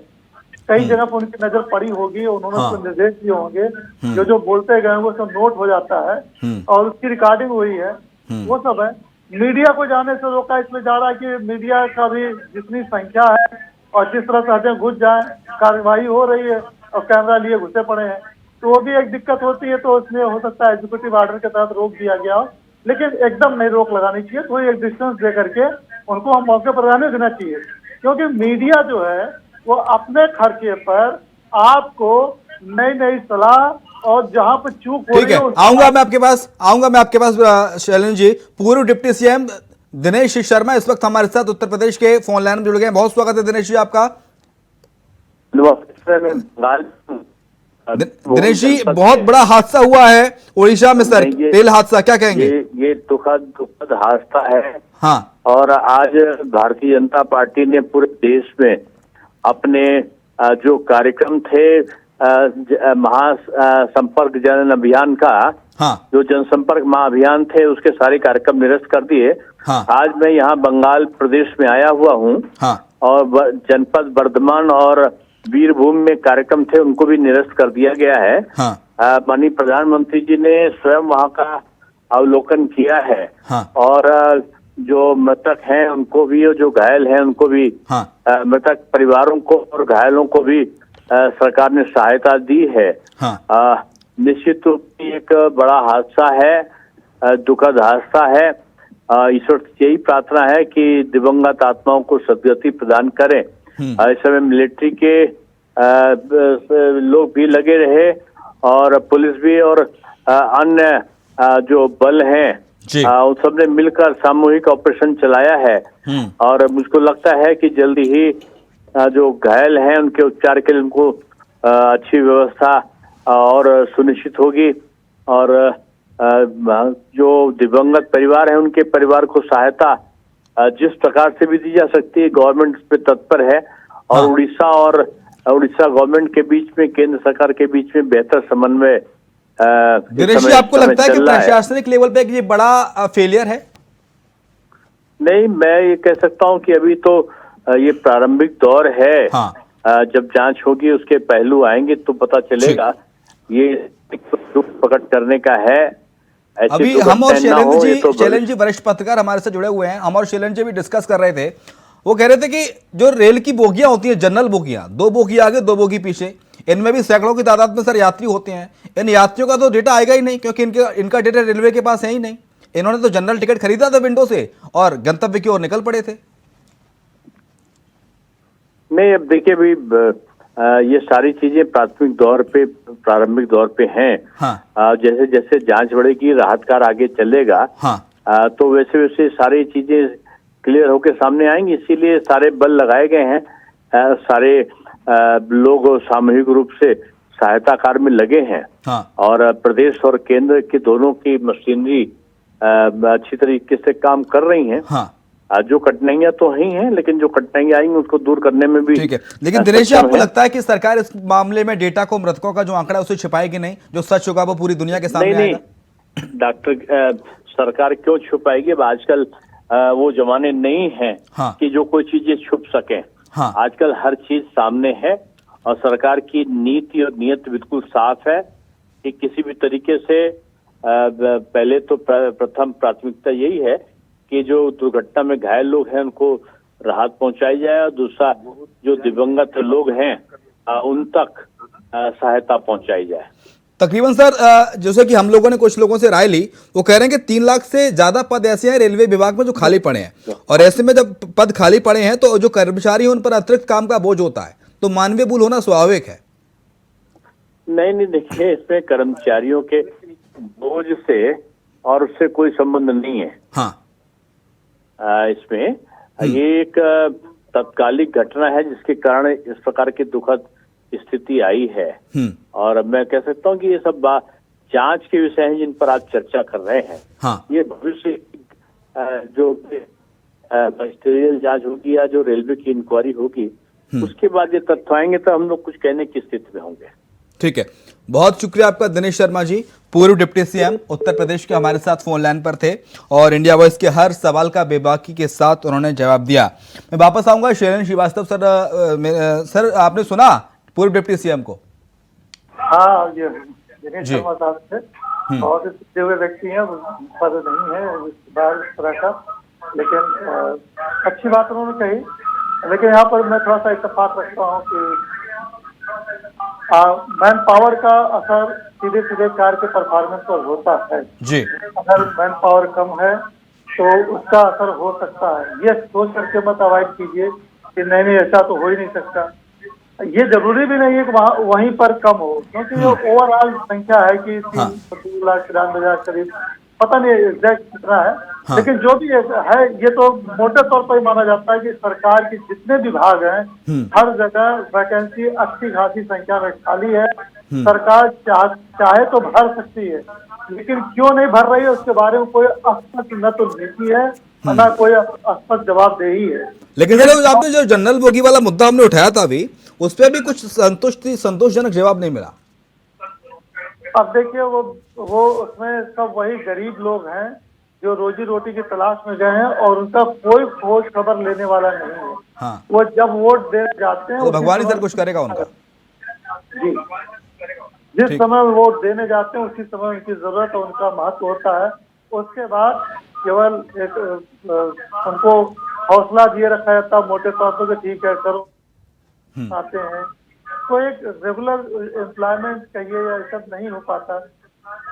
कई जगह पर उनकी नजर पड़ी होगी, उन्होंने हाँ। उसको निर्देश दिए होंगे, जो जो बोलते गए वो सब नोट हो जाता है और उसकी रिकॉर्डिंग हुई है, वो सब है। मीडिया को जाने से रोका इसलिए जा रहा है कि मीडिया का भी जितनी संख्या है और जिस तरह से घुस जाए, कार्रवाई हो रही है और कैमरा लिए घुसे पड़े हैं, तो वो भी एक दिक्कत होती है। तो उसमें हो सकता है एग्जीक्यूटिव ऑर्डर के तहत रोक दिया गया हो, लेकिन एकदम नहीं रोक लगानी चाहिए, थोड़ी एक डिस्टेंस दे करके उनको हम मौके पर रहने देना चाहिए। क्योंकि मीडिया जो है वो अपने खर्चे पर आपको नई नई सलाह और जहां पर चूक हो ठीक रही है, है आऊंगा मैं आपके पास शैलेंद्र जी। पूर्व डिप्टी सीएम दिनेश शर्मा इस वक्त हमारे साथ उत्तर प्रदेश के फोन लाइन में जुड़ गए हैं। बहुत स्वागत है दिनेश जी आपका। दिनेश जी, बहुत बड़ा हादसा हुआ है उड़ीसा में सर, रेल हादसा, क्या कहेंगे? ये दुखद हादसा है। हाँ। और आज भारतीय जनता पार्टी ने पूरे देश में अपने जो कार्यक्रम थे महासंपर्क जन अभियान का, हाँ। जो जनसंपर्क महाअभियान थे, उसके सारे कार्यक्रम निरस्त कर दिए। हाँ। आज मैं यहाँ बंगाल प्रदेश में आया हुआ हूँ। हाँ। और जनपद बर्धमान और वीरभूम में कार्यक्रम थे, उनको भी निरस्त कर दिया गया है। हाँ। माननीय प्रधानमंत्री जी ने स्वयं वहाँ का अवलोकन किया है। हाँ। और जो मृतक हैं उनको भी और जो घायल हैं उनको भी, हाँ। मृतक परिवारों को और घायलों को भी सरकार ने सहायता दी है। हाँ। निश्चित रूप से एक बड़ा हादसा है, दुखद हादसा है। ईश्वर से यही प्रार्थना है कि दिवंगत आत्माओं को सद्गति प्रदान करें। इस समय मिलिट्री के लोग भी लगे रहे और पुलिस भी और अन्य जो बल हैं उन सब ने मिलकर सामूहिक ऑपरेशन चलाया है। और मुझको लगता है कि जल्दी ही जो घायल हैं उनके उपचार के लिए उनको अच्छी व्यवस्था और सुनिश्चित होगी। और जो दिवंगत परिवार है उनके परिवार को सहायता जिस प्रकार से भी दी जा सकती है, गवर्नमेंट इस पे तत्पर है। और उड़ीसा गवर्नमेंट के बीच में, केंद्र सरकार के बीच में बेहतर समन्वय। दिनेश जी, आपको लगता है कि प्रशासनिक लेवल पे ये बड़ा फेलियर है? नहीं, मैं ये कह सकता हूँ कि अभी तो ये प्रारंभिक दौर है। हाँ। जब जांच होगी उसके पहलू आएंगे तो पता चलेगा। ये दुख प्रकट करने का है। अभी हम और शैलेंद्र जी वरिष्ठ पत्रकार हमारे से जुड़े हुए हैं, हम और शैलेंद्र जी भी डिस्कस कर रहे थे। वो कह रहे थे कि जो रेल की बोगियां होती हैं, जनरल बोगियां, 2 बोगी आगे 2 बोगी पीछे, इनमें भी सैकड़ों की तादाद में सर यात्री होते हैं। इन यात्रियों का तो डेटा आएगा ही नहीं, क्योंकि इनका डेटा रेलवे के पास है ही नहीं। इन्होंने तो जनरल टिकट खरीदा था विंडो से और गंतव्य की ओर निकल पड़े थे। नहीं, अब देखिए भी ये सारी चीजें प्रारंभिक दौर पे हैं। हाँ। जैसे जैसे जांच बढ़ेगी, राहत कार्य आगे चलेगा। हाँ। तो वैसे वैसे सारी चीजें क्लियर होकर सामने आएंगी। इसीलिए सारे बल लगाए गए हैं। सारे लोग सामूहिक रूप से सहायता कार्य में लगे हैं। हाँ। और प्रदेश और केंद्र की दोनों की मशीनरी अच्छी तरीके से काम कर रही हैं। हाँ। जो कठिनाइयां तो ही हैं, लेकिन जो कठिनाइयां आएंगी उसको दूर करने में भी ठीक है। लेकिन दिनेश जी, आपको लगता है कि सरकार इस मामले में डेटा को, मृतकों का जो आंकड़ा उसे छिपाएगी नहीं? जो सच होगा वो पूरी दुनिया के सामने आएगा? डॉक्टर, सरकार क्यों छुपाएगी? अब आजकल वो जमाने नहीं है। हाँ। कि जो कोई चीजें छुप सके। हाँ। आजकल हर चीज सामने है और सरकार की नीति और नियत बिल्कुल साफ है कि किसी भी तरीके से पहले तो प्रथम प्राथमिकता यही है कि जो दुर्घटना में घायल लोग हैं उनको राहत पहुंचाई जाए, और दूसरा जो दिवंगत लोग हैं उन तक सहायता पहुंचाई जाए। तकरीबन सर, जैसे कि हम लोगों ने कुछ लोगों से राय ली, वो कह रहे हैं कि 3 लाख से ज्यादा पद ऐसे हैं रेलवे विभाग में जो खाली पड़े हैं, और ऐसे में जब पद खाली पड़े हैं तो जो कर्मचारी हैं उन पर अतिरिक्त काम का बोझ होता है, तो मानवीय भूल होना स्वाभाविक है। नहीं, देखिए, इसमें कर्मचारियों के बोझ से और उससे कोई संबंध नहीं है। हाँ। इसमें ये एक तत्कालिक घटना है जिसके कारण इस प्रकार की दुखद स्थिति आई है। और मैं कह सकता हूँ कि ये सब जांच के विषय हैं जिन पर आप चर्चा कर रहे हैं। हाँ। ये भविष्य जो मजिस्ट्रियल जांच होगी या जो रेलवे की इंक्वायरी होगी उसके बाद ये तथ्य आएंगे तो हम लोग कुछ कहने की स्थिति में होंगे। ठीक है, बहुत शुक्रिया आपका दिनेश शर्मा जी, पूर्व डिप्टी सीएम उत्तर प्रदेश के हमारे साथ फोन लाइन पर थे और इंडिया वॉइस के हर सवाल का बेबाकी के साथ उन्होंने जवाब दिया। मैं वापस आऊंगा शैलेंद्र श्रीवास्तव सर। सर आपने सुना पूर्व डिप्टी सीएम को? हाँ, ये दिनेश शर्मा साहब थे, बहुत ही सीधे हुए व्यक्ति हैं, पद नहीं है बार इस तरह का, लेकिन अच्छी बात उन्होंने कही। लेकिन यहाँ पर मैं थोड़ा सा इत्तेफाक रखता हूँ कि मैन पावर का असर सीधे सीधे कार के परफॉर्मेंस पर होता है जी। अगर मैन पावर कम है तो उसका असर हो सकता है। ये सोच करके मत अवॉइड कीजिए कि नहीं ऐसा तो हो ही नहीं सकता। ये जरूरी भी नहीं है कि वहीं पर कम हो, क्योंकि जो ओवरऑल संख्या है कि 3,93,000 करीब, पता नहीं एग्जैक्ट कितना है। हाँ। लेकिन जो भी है ये तो मोटे तौर पर माना जाता है कि सरकार के जितने विभाग हैं हर जगह वैकेंसी अच्छी खासी संख्या में खाली है। सरकार चाहे तो भर सकती है, लेकिन क्यों नहीं भर रही है उसके बारे में कोई स्पष्ट न तो नीति है न कोई स्पष्ट जवाबदेही है। लेकिन सर आपने जो जनरल बोगी वाला मुद्दा हमने उठाया था अभी, उस पर भी कुछ संतोषजनक जवाब नहीं मिला। अब देखिए वो उसमें सब वही गरीब लोग हैं जो रोजी रोटी की तलाश में गए हैं और उनका कोई खोज खबर लेने वाला नहीं है। हाँ। वो जब वोट देने जाते हैं तो भगवान ही सर कुछ करेगा उनका जी। जिस समय वोट देने जाते हैं उसी समय उनकी जरूरत और उनका महत्व होता है। उसके बाद केवल एक उनको हौसला दिए रखा जाता है मोटे तौर पर, ठीक है करो आते हैं, तो एक रेगुलर एम्प्लॉयमेंट कहिए या सब नहीं हो पाता।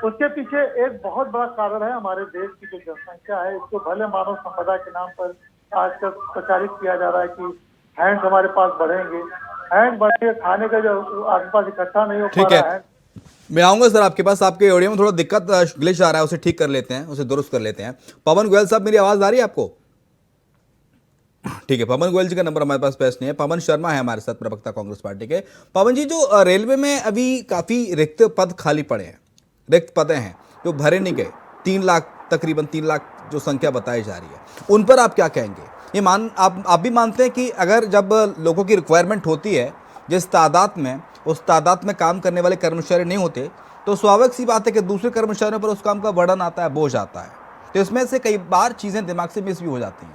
उसके पीछे एक बहुत बड़ा कारण है हमारे देश की जो जनसंख्या है। इसको भले मानव संपदा के नाम पर आजकल प्रचारित किया जा रहा है कि हैंड हमारे पास बढ़ेंगे, हैंड बढ़ेंगे, खाने का जो आसपास इकट्ठा नहीं हो पा रहा है। मैं आऊंगा सर आपके पास, आपके ऑडियो में थोड़ा दिक्कत ग्लिच आ रहा है, उसे ठीक कर लेते हैं, उसे दुरुस्त कर लेते हैं। पवन गोयल साहब मेरी आवाज आ रही है आपको? ठीक है, पवन गोयल जी का नंबर हमारे पास नहीं है। पवन शर्मा है हमारे साथ, प्रवक्ता कांग्रेस पार्टी के। पवन जी, जो रेलवे में अभी काफी रिक्त पद खाली पड़े हैं, रिक्त पद हैं जो भरे नहीं गए, 3 लाख तकरीबन 3 लाख जो संख्या बताई जा रही है, उन पर आप क्या कहेंगे? ये आप भी मानते हैं कि अगर जब लोगों की रिक्वायरमेंट होती है जिस तादाद में, उस तादाद में काम करने वाले कर्मचारी नहीं होते तो स्वाभाविक सी बात है कि दूसरे कर्मचारियों पर उस काम का बर्डन आता है, बोझ आता है, तो इसमें से कई बार चीजें दिमाग से मिस भी हो जाती हैं।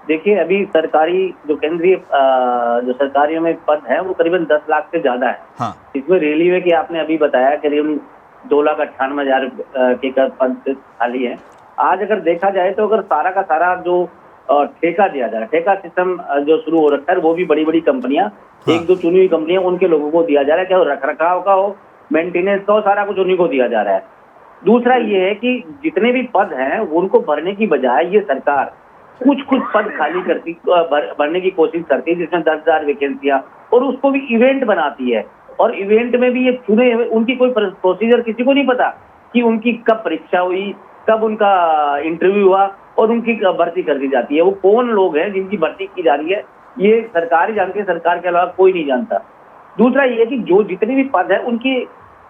देखिए, अभी सरकारी जो केंद्रीय जो सरकारियों में पद है वो करीबन 10 लाख से ज्यादा है। हाँ। इसमें रेलवे की आपने अभी बताया करीबन 2,98,000 के पद खाली है। आज अगर देखा जाए तो अगर सारा का सारा जो ठेका दिया जा रहा है, ठेका सिस्टम जो शुरू हो रखा है, वो भी बड़ी बड़ी कंपनियां, हाँ। 1-2 चुनी हुई कंपनियां, उनके लोगों को दिया जा रहा है, चाहे रख रखाव का हो, मेंटेनेंस का हो, सारा कुछ उन्हीं को दिया जा रहा है। दूसरा ये है कि जितने भी पद हैं उनको भरने की बजाय ये सरकार कुछ पद खाली करती, भरने की कोशिश करती है, जिसमें 10,000 वैकेंसियां, और उसको भी इवेंट बनाती है। और इवेंट में भी ये चुने, उनकी कोई प्रोसीजर किसी को नहीं पता कि उनकी कब परीक्षा हुई, कब उनका इंटरव्यू हुआ और उनकी भर्ती कर दी जाती है। वो कौन लोग हैं जिनकी भर्ती की जा रही है, ये सरकार ही जानती है, सरकार के अलावा कोई नहीं जानता। दूसरा ये कि जो जितने भी पद है उनकी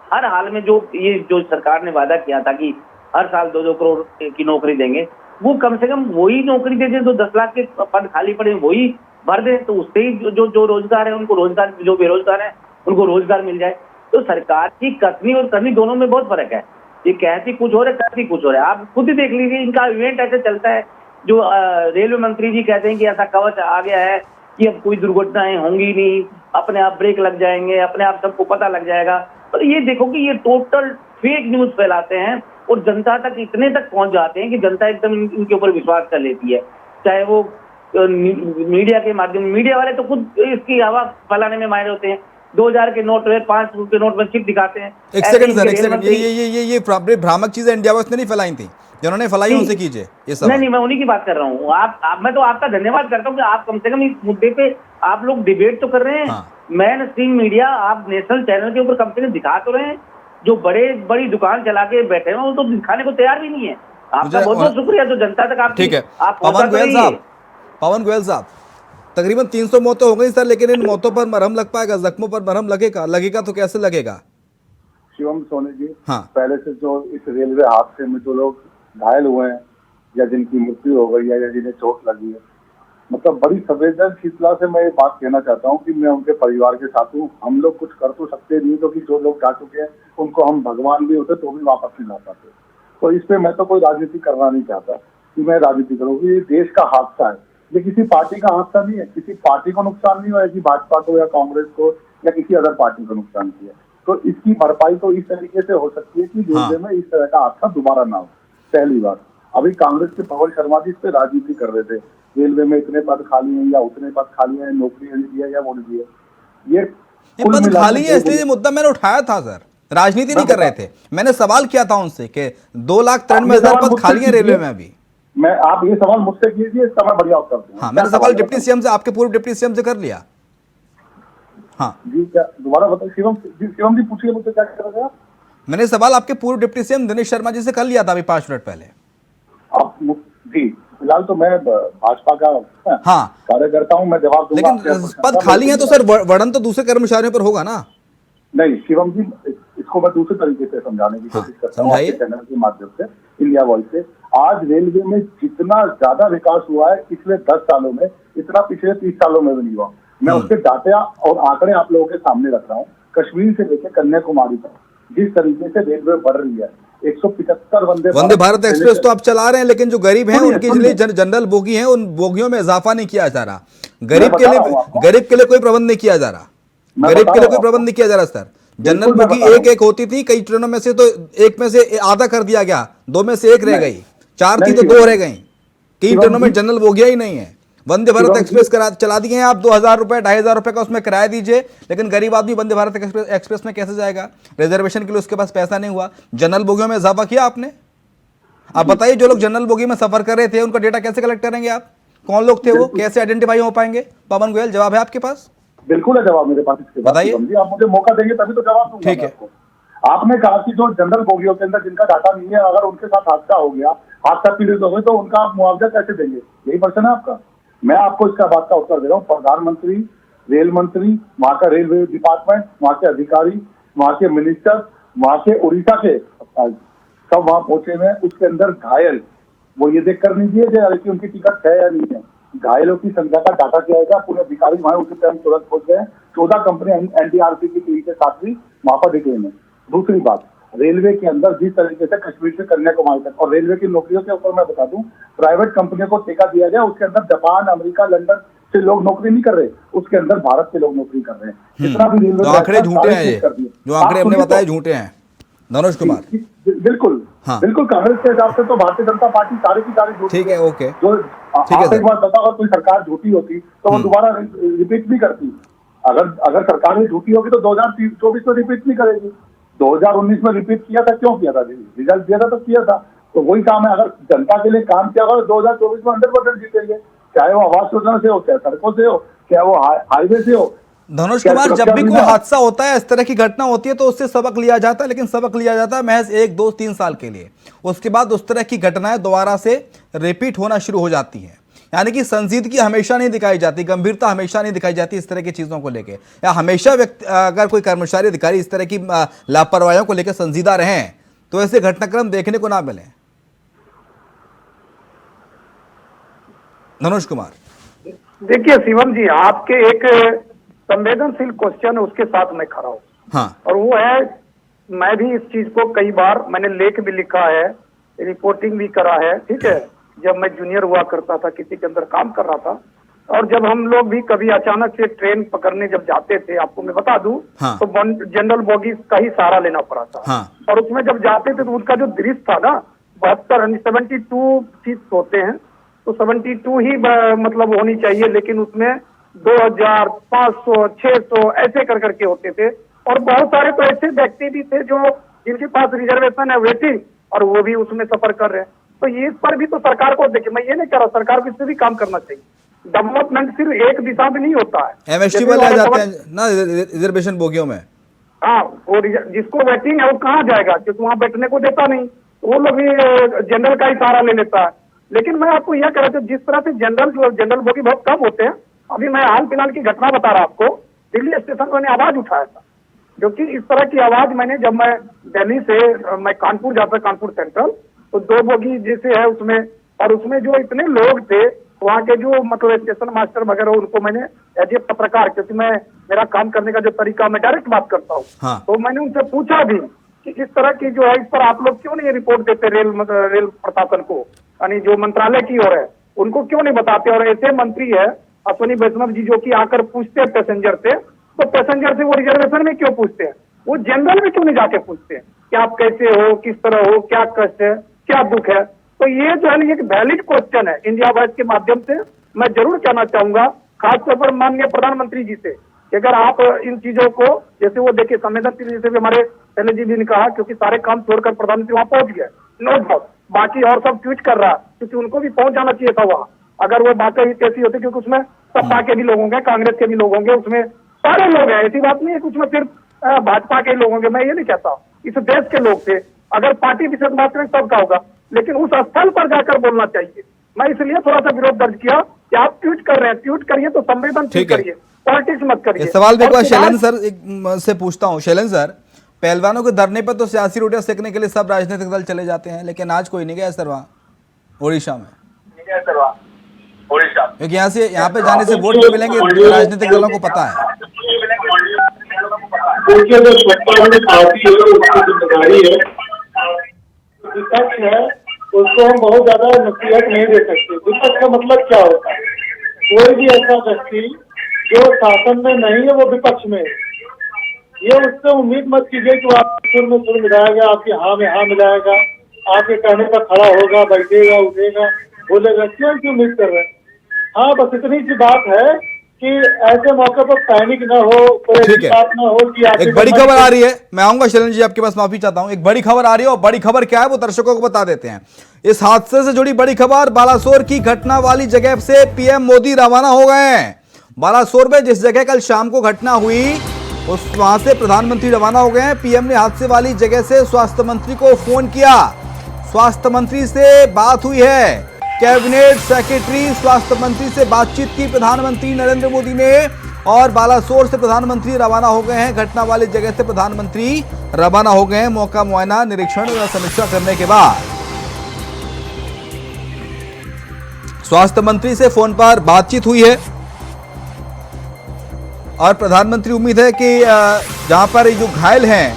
हर हाल में जो सरकार ने वादा किया था कि हर साल 2-2 करोड़ की नौकरी देंगे, वो कम से कम वही नौकरी दे दें। तो 10 लाख के पद खाली पड़े वही भर दें, तो उससे ही जो रोजगार है उनको रोजगार, जो बेरोजगार है उनको रोजगार मिल जाए। तो सरकार की कसनी और करनी दोनों में बहुत फर्क है। ये कहती कुछ हो रहा है, करती कुछ हो रहा है। आप खुद ही देख लीजिए, इनका इवेंट ऐसे चलता है, जो रेलवे मंत्री जी कहते हैं कि ऐसा कवच आ गया है कि अब कोई दुर्घटनाएं होंगी नहीं, अपने आप ब्रेक लग जाएंगे, अपने आप सबको पता लग जाएगा। तो ये देखो कि ये टोटल फेक न्यूज फैलाते हैं और जनता तक इतने तक पहुंच जाते हैं कि जनता एकदम इनके ऊपर विश्वास कर लेती है। चाहे वो मीडिया के माध्यम, मीडिया वाले तो खुद इसकी हवा फैलाने में माहिर होते हैं। 2,000 के नोट में, 5 के नोट में चिप दिखाते हैं। एक सेकंड सर, एक सेकंड, ये भ्रामक चीजें इंडिया वॉइस ने नहीं फैलाई थी, जिन्होंने फैलाई उनसे कीजिए ये सब। नहीं, मैं उन्हीं की बात कर रहा हूँ। मैं तो आपका धन्यवाद करता हूँ कि आप कम से कम इस मुद्दे पे आप लोग डिबेट तो कर रहे हैं। हाँ। मैन स्ट्रीम मीडिया, आप नेशनल चैनल के ऊपर कम से कम दिखा तो रहे हैं जो बड़ी दुकान चला के बैठे हैं वो तो दिखाने को तैयार भी नहीं है। आपका बहुत बहुत शुक्रिया जो जनता तक आप ठीक है। पवन गोयल साहब, तकरीबन 300 मौतें हो गई सर, लेकिन इन मौतों पर मरहम लग पाएगा, जख्मों पर मरहम लगेगा तो कैसे लगेगा? शिवम सोनी जी, हाँ, पहले से जो इस रेलवे हादसे में जो लोग घायल हुए हैं या जिनकी मृत्यु हो गई है या जिन्हें चोट लगी है, मतलब बड़ी संवेदनशीलता से मैं ये बात कहना चाहता हूँ कि मैं उनके परिवार के साथ हूँ। हम लोग कुछ कर तो सकते नहीं, क्योंकि जो लोग जा चुके हैं उनको हम भगवान भी होते तो भी वापस नहीं ला पाते। तो इस पे मैं तो कोई राजनीति करना नहीं चाहता कि मैं राजनीति करूँ। ये देश का हादसा है, ये किसी पार्टी का हादसा नहीं है। किसी पार्टी को नुकसान नहीं हुआ कि भाजपा को या कांग्रेस को या किसी अदर पार्टी को नुकसान किया। तो इसकी भरपाई तो इस तरीके से हो सकती है कि रेलवे में इस तरह का हादसा दोबारा ना हो। पहली बात, अभी कांग्रेस के पवन शर्मा जी इस पे राजनीति कर रहे थे, रेलवे में इतने पद खाली हैं या उतने पद खाली हैं, नौकरी नहीं दिया या वो नहीं दिया। ये पद खाली है इसलिए मुद्दा मैंने उठाया था सर, राजनीति नहीं कर रहे थे। मैंने सवाल किया था उनसे कि 2,93,000 पद खाली है रेलवे में अभी। मैं आप ये सवाल मुझसे कीजिए, इसका मैं बढ़िया उत्तर दूंगा। हाँ, मैंने सवाल डिप्टी सीएम से, आपके पूर्व डिप्टी सीएम से कर लिया। हाँ जी, क्या दोबारा बताइए? शिवम जी पूछिए मुझसे, क्या कह रहे थे आप? मैंने सवाल आपके पूर्व डिप्टी सीएम दिनेश शर्मा जी से कर लिया था अभी 5 मिनट पहले। आप जी, फिलहाल तो मैं भाजपा का कार्यकर्ता हूं, मैं जवाब दूंगा। लेकिन पद खाली है तो सर वर्णन तो दूसरे कर्मचारियों पर होगा ना? नहीं शिवम जी, इसको मैं दूसरे तरीके से समझाने की कोशिश करता हूँ आपके चैनल के माध्यम से, इंडिया वॉइस से। आज रेलवे में जितना ज्यादा विकास हुआ है पिछले 10 सालों में, इतना पिछले 30 सालों में भी नहीं हुआ। मैं उसके डाटा और आंकड़े आप लोगों के सामने रख रहा हूँ। कश्मीर से लेकर कन्याकुमारी तक जिस तरीके से रेलवे बढ़ रही है, 175 वंदे भारत एक्सप्रेस तो आप चला रहे हैं, लेकिन जो गरीब हैं उनके लिए जनरल बोगी हैं, उन बोगियों में इजाफा नहीं किया जा रहा। गरीब के लिए कोई प्रबंध नहीं किया जा रहा। गरीब के लिए कोई प्रबंध नहीं किया जा रहा सर। जनरल बोगी एक होती थी, कई ट्रेनों में से तो एक में से आधा कर दिया गया, 2 में से 1 रह गई, 4 थी तो 2 रह गई। कई ट्रेनों में जनरल बोगियां ही नहीं है। वंदे भारत एक्सप्रेस चला दिए हैं आप, 2,000 रुपए 2,500 रुपए का उसमें किराया दीजिए, लेकिन गरीब आदमी वंदे भारत एक्सप्रेस में कैसे जाएगा? रिजर्वेशन के लिए उसके पास पैसा नहीं हुआ। जनरल बोगियों में इजाफा किया आपने? आप बताइए, जो लोग जनरल बोगी में सफर कर रहे थे उनका डेटा कैसे कलेक्ट करेंगे आप? कौन लोग थे वो, कैसे आइडेंटिफाई हो पाएंगे? पवन गोयल, जवाब है आपके पास? बिल्कुल है जवाब मेरे पास इसके। बताइए, आप मुझे मौका देंगे तभी तो जवाब दूंगा। ठीक है, आपने कहा कि जो जनरल बोगियों के अंदर जिनका डाटा नहीं है, अगर उनके साथ हादसा हो गया, हादसा पीड़ित हो गए, तो उनका आप मुआवजा कैसे देंगे? यही प्रश्न है आपका। मैं आपको इसका बात का उत्तर दे रहा हूँ। प्रधानमंत्री, रेल मंत्री, वहाँ का रेलवे डिपार्टमेंट, वहाँ के अधिकारी, वहाँ के मिनिस्टर, वहाँ के उड़ीसा के सब वहाँ पहुंचे हुए हैं। उसके अंदर घायल, वो ये देख कर नहीं दिए कि उनकी टिकट है या नहीं है। घायलों की संख्या का डाटा किया जाएगा। पूरे अधिकारी वहाँ उसी टाइम तुरंत पहुंच गए। 14 कंपनी एनडीआरएफ की टीम के साथ भी वहाँ पर दिखे हैं। दूसरी बात, रेलवे के अंदर जिस तरीके से कश्मीर से कन्याकुमारी तक, और रेलवे की नौकरियों के ऊपर मैं बता दूं, प्राइवेट कंपनियों को ठेका दिया गया, उसके अंदर जापान, अमेरिका, लंदन से लोग नौकरी नहीं कर रहे, उसके अंदर भारत के लोग नौकरी कर रहे हैं। जितना भी रेलवे आंकड़े झूठे हैं, जो आंकड़े हमने बताए झूठे हैं। धनुष कुमार, बिल्कुल बिल्कुल, कांग्रेस के हिसाब से तो भारतीय जनता पार्टी सारी की सारी झूठी। ठीक है, ओके, जो आप एक बार बताओ, अगर कोई सरकार झूठी होती तो वो दोबारा रिपीट नहीं करती। अगर सरकार भी झूठी होगी तो 2024 में रिपीट नहीं करेगी। 2019 में रिपीट किया था, क्यों किया था? रिजल्ट दिया था तो किया था। तो वही काम है, अगर जनता के लिए काम किया होगा 2024 में 100% जीतेंगे, चाहे वो आवास योजना से हो, चाहे सड़कों से हो, चाहे वो हाईवे से हो। धनुष कुमार, जब भी कोई हादसा होता है, इस तरह की घटना होती है, तो उससे सबक लिया जाता है, लेकिन सबक लिया जाता है महज 1, 2, 3 साल के लिए। उसके बाद उस तरह की घटनाएं दोबारा से रिपीट होना शुरू हो जाती हैं। यानी कि संजीदगी हमेशा नहीं दिखाई जाती, गंभीरता हमेशा नहीं दिखाई जाती इस तरह की चीजों को लेके, या हमेशा अगर कोई कर्मचारी अधिकारी इस तरह की लापरवाहियों को लेकर संजीदा रहे तो ऐसे घटनाक्रम देखने को ना मिले। धनुष कुमार, देखिए शिवम जी, आपके एक संवेदनशील क्वेश्चन है, उसके साथ मैं खड़ा हूँ। हाँ, और वो है, मैं भी इस चीज को कई बार मैंने लेख भी लिखा है, रिपोर्टिंग भी करा है। ठीक है, जब मैं जूनियर हुआ करता था, किसी के अंदर काम कर रहा था, और जब हम लोग भी कभी अचानक से ट्रेन पकड़ने जब जाते थे, आपको मैं बता दूं, हाँ, तो जनरल बोगी का ही सहारा लेना पड़ा था। हाँ, और उसमें जब जाते थे तो उनका जो दृश्य था ना, 72 सीट्स होते हैं, तो 72 ही मतलब होनी चाहिए, लेकिन उसमें 2000, 500, 600 ऐसे कर करके होते थे। और बहुत सारे तो ऐसे व्यक्ति भी थे जो जिनके पास रिजर्वेशन है, वेटिंग, और वो भी उसमें सफर कर रहे हैं। तो ये इस पर भी तो सरकार को देखिए, मैं ये नहीं कह रहा, सरकार को इससे भी काम करना चाहिए। डेवलपमेंट सिर्फ एक दिशा में नहीं होता है। एमएसटी वाले आ जाते हैं ना रिजर्वेशन बोगियों में। हाँ, वो जिसको वेटिंग है वो कहाँ जाएगा, क्योंकि वहाँ बैठने को देता नहीं, वो लोग भी जनरल का ही सहारा ले लेता है। लेकिन मैं आपको यह कह रहा था, जिस तरह से जनरल बोगी बहुत कम होते हैं। अभी मैं हाल फिलहाल की घटना बता रहा आपको, दिल्ली स्टेशन पर मैंने आवाज उठाया था, क्योंकि इस तरह की आवाज मैंने, जब मैं दिल्ली से मैं कानपुर जाता, कानपुर सेंट्रल, तो 2 बोगी जैसे है उसमें, और उसमें जो इतने लोग थे वहाँ के जो मतलब स्टेशन मास्टर वगैरह, उनको मैंने एज ए पत्रकार, क्योंकि मैं मेरा काम करने का जो तरीका, मैं डायरेक्ट बात करता हूँ, हाँ। तो मैंने उनसे पूछा भी कि इस तरह की जो है, इस पर आप लोग क्यों नहीं रिपोर्ट देते रेल प्रशासन को, यानी जो मंत्रालय की ओर है उनको क्यों नहीं बताते। और ऐसे मंत्री है अश्विनी वैष्णव जी, जो कि आकर पूछते हैं पैसेंजर से, तो पैसेंजर से वो रिजर्वेशन में क्यों पूछते हैं, वो जनरल में क्यों नहीं जाके पूछते हैं कि आप कैसे हो, किस तरह हो, क्या कष्ट है, क्या दुख है। तो ये जो है एक वैलिड क्वेश्चन है। इंडिया वॉइस के माध्यम से मैं जरूर कहना चाहूंगा, खासतौर पर माननीय प्रधानमंत्री जी से, कि अगर आप इन चीजों को, जैसे वो देखिए संवेदनशील, जैसे भी हमारे शैलेश जी भी ने कहा, क्योंकि सारे काम छोड़कर प्रधानमंत्री वहां पहुंच गए, नो डाउट, बाकी और सब ट्वीट कर रहा है, क्योंकि उनको भी पहुंच जाना चाहिए था वहां, अगर वो बातें कैसी होती, क्योंकि उसमें सपा के भी लोग होंगे, कांग्रेस के भी लोग होंगे, उसमें सारे लोग हैं, ऐसी बात नहीं है कि उसमें सिर्फ भाजपा के लोग होंगे। मैं ये नहीं कहता, इस देश के लोग थे, अगर पार्टी विशेष बात करें सबका होगा, लेकिन उस स्थल पर जाकर बोलना चाहिए। मैं इसलिए थोड़ा सा विरोध दर्ज किया कि आप ट्वीट कर रहे हैं, ट्वीट करिए तो संवेदनशील करिए, पॉलिटिक्स मत करिए। सवाल मेरे पास शैलेंद्र सर से पूछता हूँ। शैलेंद्र सर, पहलवानों के धरने पर तो सियासी रोटियां सेकने के लिए सब राजनीतिक दल चले जाते हैं, लेकिन आज कोई नहीं गया सर वहाँ ओडिशा में, क्योंकि यहाँ पे जाने से वोट भी मिलेंगे, राजनीतिक दलों को पता है। देखिए, जो सत्ता में पार्टी है उसकी जिम्मेदारी है, विपक्ष है उसको हम बहुत ज्यादा नसीहत नहीं दे सकते। विपक्ष का मतलब क्या होता है, कोई भी ऐसा व्यक्ति जो शासन में नहीं है वो विपक्ष में है। ये उससे उम्मीद मत कीजिए कि वो आपके सुर में सुर मिलाएगा, आपकी हाँ में हाँ मिलाएगा, आपके कहने पर खड़ा होगा, बैठेगा, उठेगा, बोलेगा, क्यों की उम्मीद कर रहे हैं। हाँ, बस इतनी सी बात है कि ऐसे मौके पर पैनिक ना हो, कोई बात ना हो कि एक बड़ी खबर आ रही है, मैं आऊंगा शैलेंद्र जी आपके पास, माफी चाहता हूं। एक बड़ी खबर आ रही है, और बड़ी खबर क्या है वो दर्शकों को बता देते हैं। इस हादसे से जुड़ी बड़ी खबर, बालासोर की घटना वाली जगह से पीएम मोदी रवाना हो गए हैं। बालासोर में जिस जगह कल शाम को घटना हुई, उस वहां से प्रधानमंत्री रवाना हो गए हैं। पीएम ने हादसे वाली जगह से स्वास्थ्य मंत्री को फोन किया, स्वास्थ्य मंत्री से बात हुई है। कैबिनेट सेक्रेटरी स्वास्थ्य मंत्री से बातचीत की प्रधानमंत्री नरेंद्र मोदी ने, और बालासोर से प्रधानमंत्री रवाना हो गए हैं। घटना वाली जगह से प्रधानमंत्री रवाना हो गए हैं। मौका मुआयना, निरीक्षण और समीक्षा करने के बाद स्वास्थ्य मंत्री से फोन पर बातचीत हुई है, और प्रधानमंत्री उम्मीद है कि जहां पर जो घायल हैं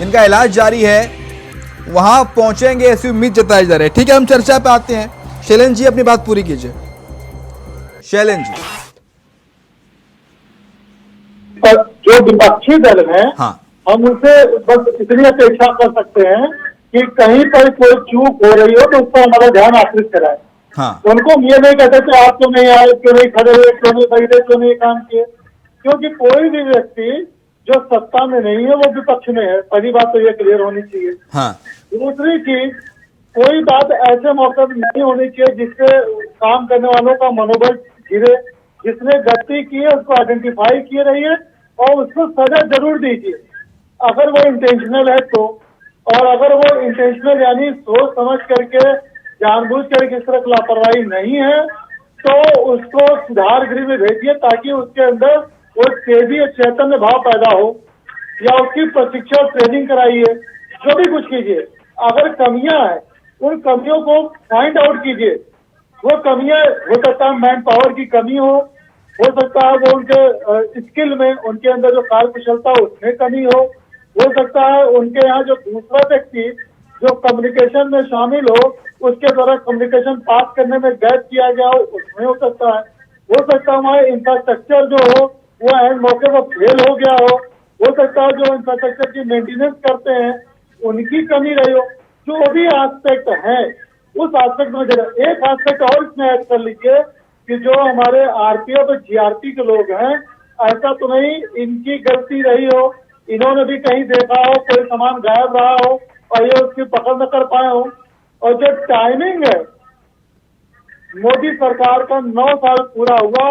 इनका इलाज जारी है वहां पहुंचेंगे, ऐसी उम्मीद जताई जा रही है। ठीक है, हम चर्चा पे आते हैं। शैलेंद्र जी अपनी बात पूरी कीजिए। शैलेंद्र जी, जो विपक्षी दल है, हाँ, हम उनसे बस इतनी अपेक्षा कर सकते हैं कि कहीं पर कोई चूक हो रही हो तो उस पर हमारा ध्यान आकृष्ट कराए। हाँ, उनको ये नहीं कहते कि आप क्यों नहीं आए, क्यों नहीं खड़े हुए, क्यों नहीं बैठे, क्यों नहीं काम किए, क्योंकि कोई भी व्यक्ति जो सत्ता में नहीं है वो विपक्ष में है। पहली बात तो ये क्लियर होनी चाहिए। हाँ, दूसरी चीज, कोई बात ऐसे मौके पर नहीं होनी चाहिए जिससे काम करने वालों का मनोबल गिरे। जिसने गलती की है उसको आइडेंटिफाई किए रहिए और उसको सजा जरूर दीजिए, अगर वो इंटेंशनल है तो। और अगर वो इंटेंशनल यानी सोच समझ करके जानबूझ करके इस तरह लापरवाही नहीं है तो उसको सुधार गृह में भेजिए, ताकि उसके अंदर वो तेजी और चैतन्य भाव पैदा हो, या उसकी प्रशिक्षण ट्रेनिंग कराइए, जो भी कुछ कीजिए। अगर कमियां हैं उन कमियों को फाइंड आउट कीजिए। वो कमियां हो सकता है मैन पावर की कमी हो सकता है वो उनके स्किल में, उनके अंदर जो कार्य कुशलता उसमें कमी हो सकता है उनके यहाँ जो दूसरा व्यक्ति जो कम्युनिकेशन में शामिल हो उसके द्वारा कम्युनिकेशन पास करने में गैप किया गया हो, उसमें हो सकता है हमारे इंफ्रास्ट्रक्चर जो हो वो एंड मौके पर फेल हो गया हो सकता है जो इंफ्रास्ट्रक्चर की मेंटेनेंस करते हैं उनकी कमी रही हो। जो भी एस्पेक्ट है उस एस्पेक्ट में एक एस्पेक्ट और इसमें ऐड कर लीजिए कि जो हमारे आरपीएफ और जीआरपी के लोग हैं, ऐसा तो नहीं इनकी गलती रही हो, इन्होंने भी कहीं देखा हो कोई सामान गायब रहा हो और ये उसकी पकड़ न कर पाए हो। और जो टाइमिंग है, मोदी सरकार का 9 साल पूरा हुआ,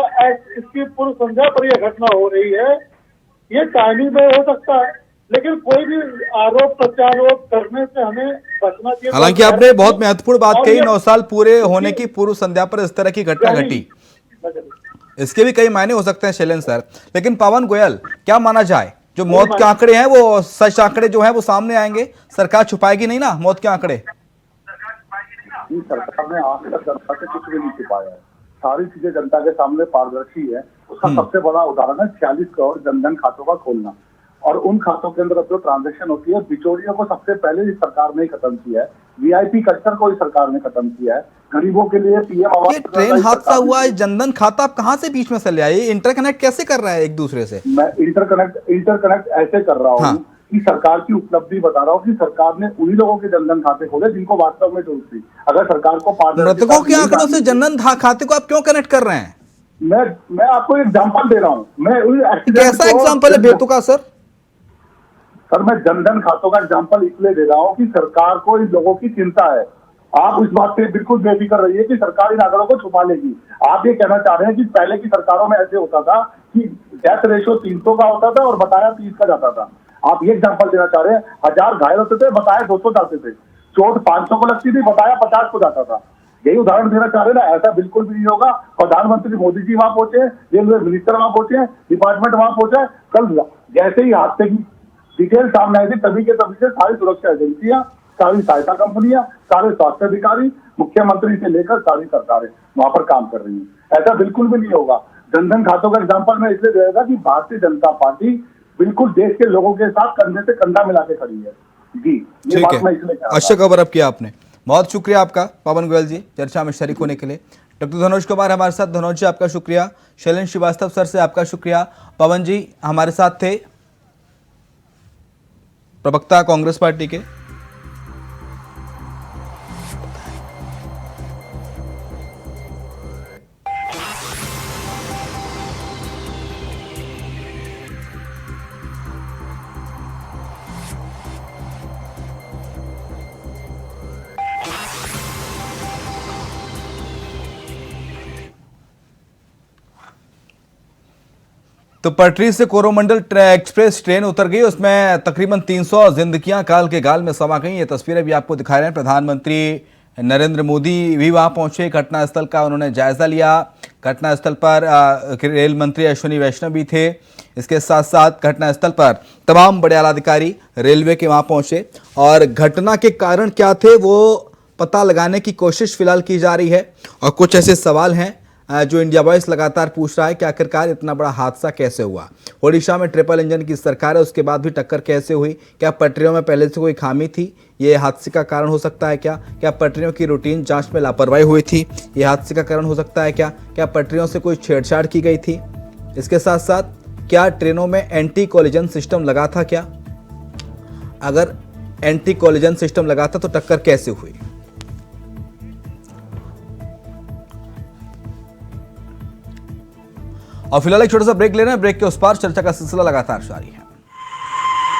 इसकी पूर्व संध्या पर यह घटना हो रही है, ये टाइमिंग में हो सकता है। लेकिन कोई भी आरोप प्रत्यारोप करने से हमें बचना चाहिए। हालांकि आपने बहुत महत्वपूर्ण बात कही, 9 साल पूरे होने की पूर्व संध्या पर इस तरह की घटना घटी, इसके भी कई मायने हो सकते हैं शैलेंद्र सर। लेकिन पवन गोयल, क्या माना जाए, जो मौत के आंकड़े हैं वो सच आंकड़े जो हैं वो सामने आएंगे, सरकार छुपाएगी नहीं ना मौत के आंकड़े? सरकार ने आज तक जनता से कुछ भी नहीं छुपाया है, सारी चीजें जनता के सामने पारदर्शी है। उसका सबसे बड़ा उदाहरण है 46 करोड़ जनधन खातों का खोलना, और उन खातों के अंदर जो ट्रांजेक्शन होती है बिचौलियों को सबसे पहले इस सरकार ने खत्म किया है, वीआईपी कल्चर को इस सरकार ने खत्म किया है, गरीबों के लिए पीएम आवास। ये ट्रेन हादसा हुआ है, जनधन खाता आप कहां से बीच में से ले आए? इंटरकनेक्ट कैसे कर रहा है एक दूसरे से? मैं इंटरकनेक्ट ऐसे कर रहा हूँ कि सरकार की उपलब्धि बता रहा हूँ कि सरकार ने उन्हीं लोगों के जनधन खाते खोले जिनको वास्तव में जरूरत थी। अगर सरकार को मृतकों के आंकड़ों से जनधन खाते को आप क्यों कनेक्ट कर रहे हैं? मैं आपको एग्जांपल दे रहा हूँ। कैसा एग्जांपल है बेतुका सर? सर मैं जनधन खातों का एग्जांपल इसलिए दे रहा हूँ कि सरकार को इन लोगों की चिंता है। आप इस बात से बिल्कुल बेफिक्र रहिए कि सरकार इन आंकड़ों को छुपा लेगी। आप ये कहना चाह रहे हैं कि पहले की सरकारों में ऐसे होता था कि डेथ रेशियो 300 का होता था और बताया 30 का जाता था। आप ये एग्जांपल देना चाह रहे हैं, 1000 घायल होते थे, बताया 200 जाते थे, चोट 500 को लगती थी, बताया 50 को जाता था। यही उदाहरण देना चाह रहे हैं ना? ऐसा बिल्कुल भी नहीं होगा। प्रधानमंत्री मोदी जी वहां पहुंचे, रेलवे मिनिस्टर वहां पहुंचे, डिपार्टमेंट वहां पहुंचा। कल जैसे ही हादसे की डिटेल सामने आई थी तभी के तभी से सारी सुरक्षा एजेंसियां, सारी सहायता कंपनियां, सारे स्वास्थ्य अधिकारी, मुख्यमंत्री से लेकर सारी सरकारें वहां पर काम कर रही है। ऐसा बिल्कुल भी नहीं होगा। जनधन खातों का एग्जांपल मैं इसलिए दे रहा था कि भारतीय जनता पार्टी बिल्कुल देश के लोगों के साथ कंधे से कंधा मिला के खड़ी है। जी, ये बात मैं इसलिए कह रहा था। अच्छा कवर अप किया आपने, बहुत शुक्रिया आपका पवन गोयल जी चर्चा में शरीक होने के लिए। डॉक्टर धनोज कुमार हमारे साथ, धनोज जी आपका शुक्रिया। शैलेंद्र श्रीवास्तव सर से आपका शुक्रिया। पवन जी हमारे साथ थे, प्रवक्ता कांग्रेस पार्टी के। तो पटरी से कोरोमंडल एक्सप्रेस ट्रेन उतर गई, उसमें तकरीबन 300 जिंदगियां काल के गाल में समा गई। ये तस्वीरें भी आपको दिखा रहे हैं। प्रधानमंत्री नरेंद्र मोदी भी वहां पहुंचे, घटनास्थल का उन्होंने जायजा लिया। घटनास्थल पर रेल मंत्री अश्विनी वैष्णव भी थे। इसके साथ साथ घटनास्थल पर तमाम बड़े आला अधिकारी रेलवे के वहां पहुंचे और घटना के कारण क्या थे वो पता लगाने की कोशिश फिलहाल की जा रही है। और कुछ ऐसे सवाल हैं जो इंडिया वॉइस लगातार पूछ रहा है कि आखिरकार इतना बड़ा हादसा कैसे हुआ। ओडिशा में ट्रिपल इंजन की सरकार है, उसके बाद भी टक्कर कैसे हुई? क्या पटरियों में पहले से कोई खामी थी? ये हादसे का कारण हो सकता है क्या? क्या पटरियों की रूटीन जांच में लापरवाही हुई थी? ये हादसे का कारण हो सकता है क्या? क्या पटरियों से कोई छेड़छाड़ की गई थी? इसके साथ साथ क्या ट्रेनों में एंटी कोलिजन सिस्टम लगा था क्या? अगर एंटी कोलिजन सिस्टम लगा था तो टक्कर कैसे हुई? और फिलहाल एक छोटा सा ब्रेक ले रहे हैं। ब्रेक के उस पार चर्चा का सिलसिला लगातार जारी है।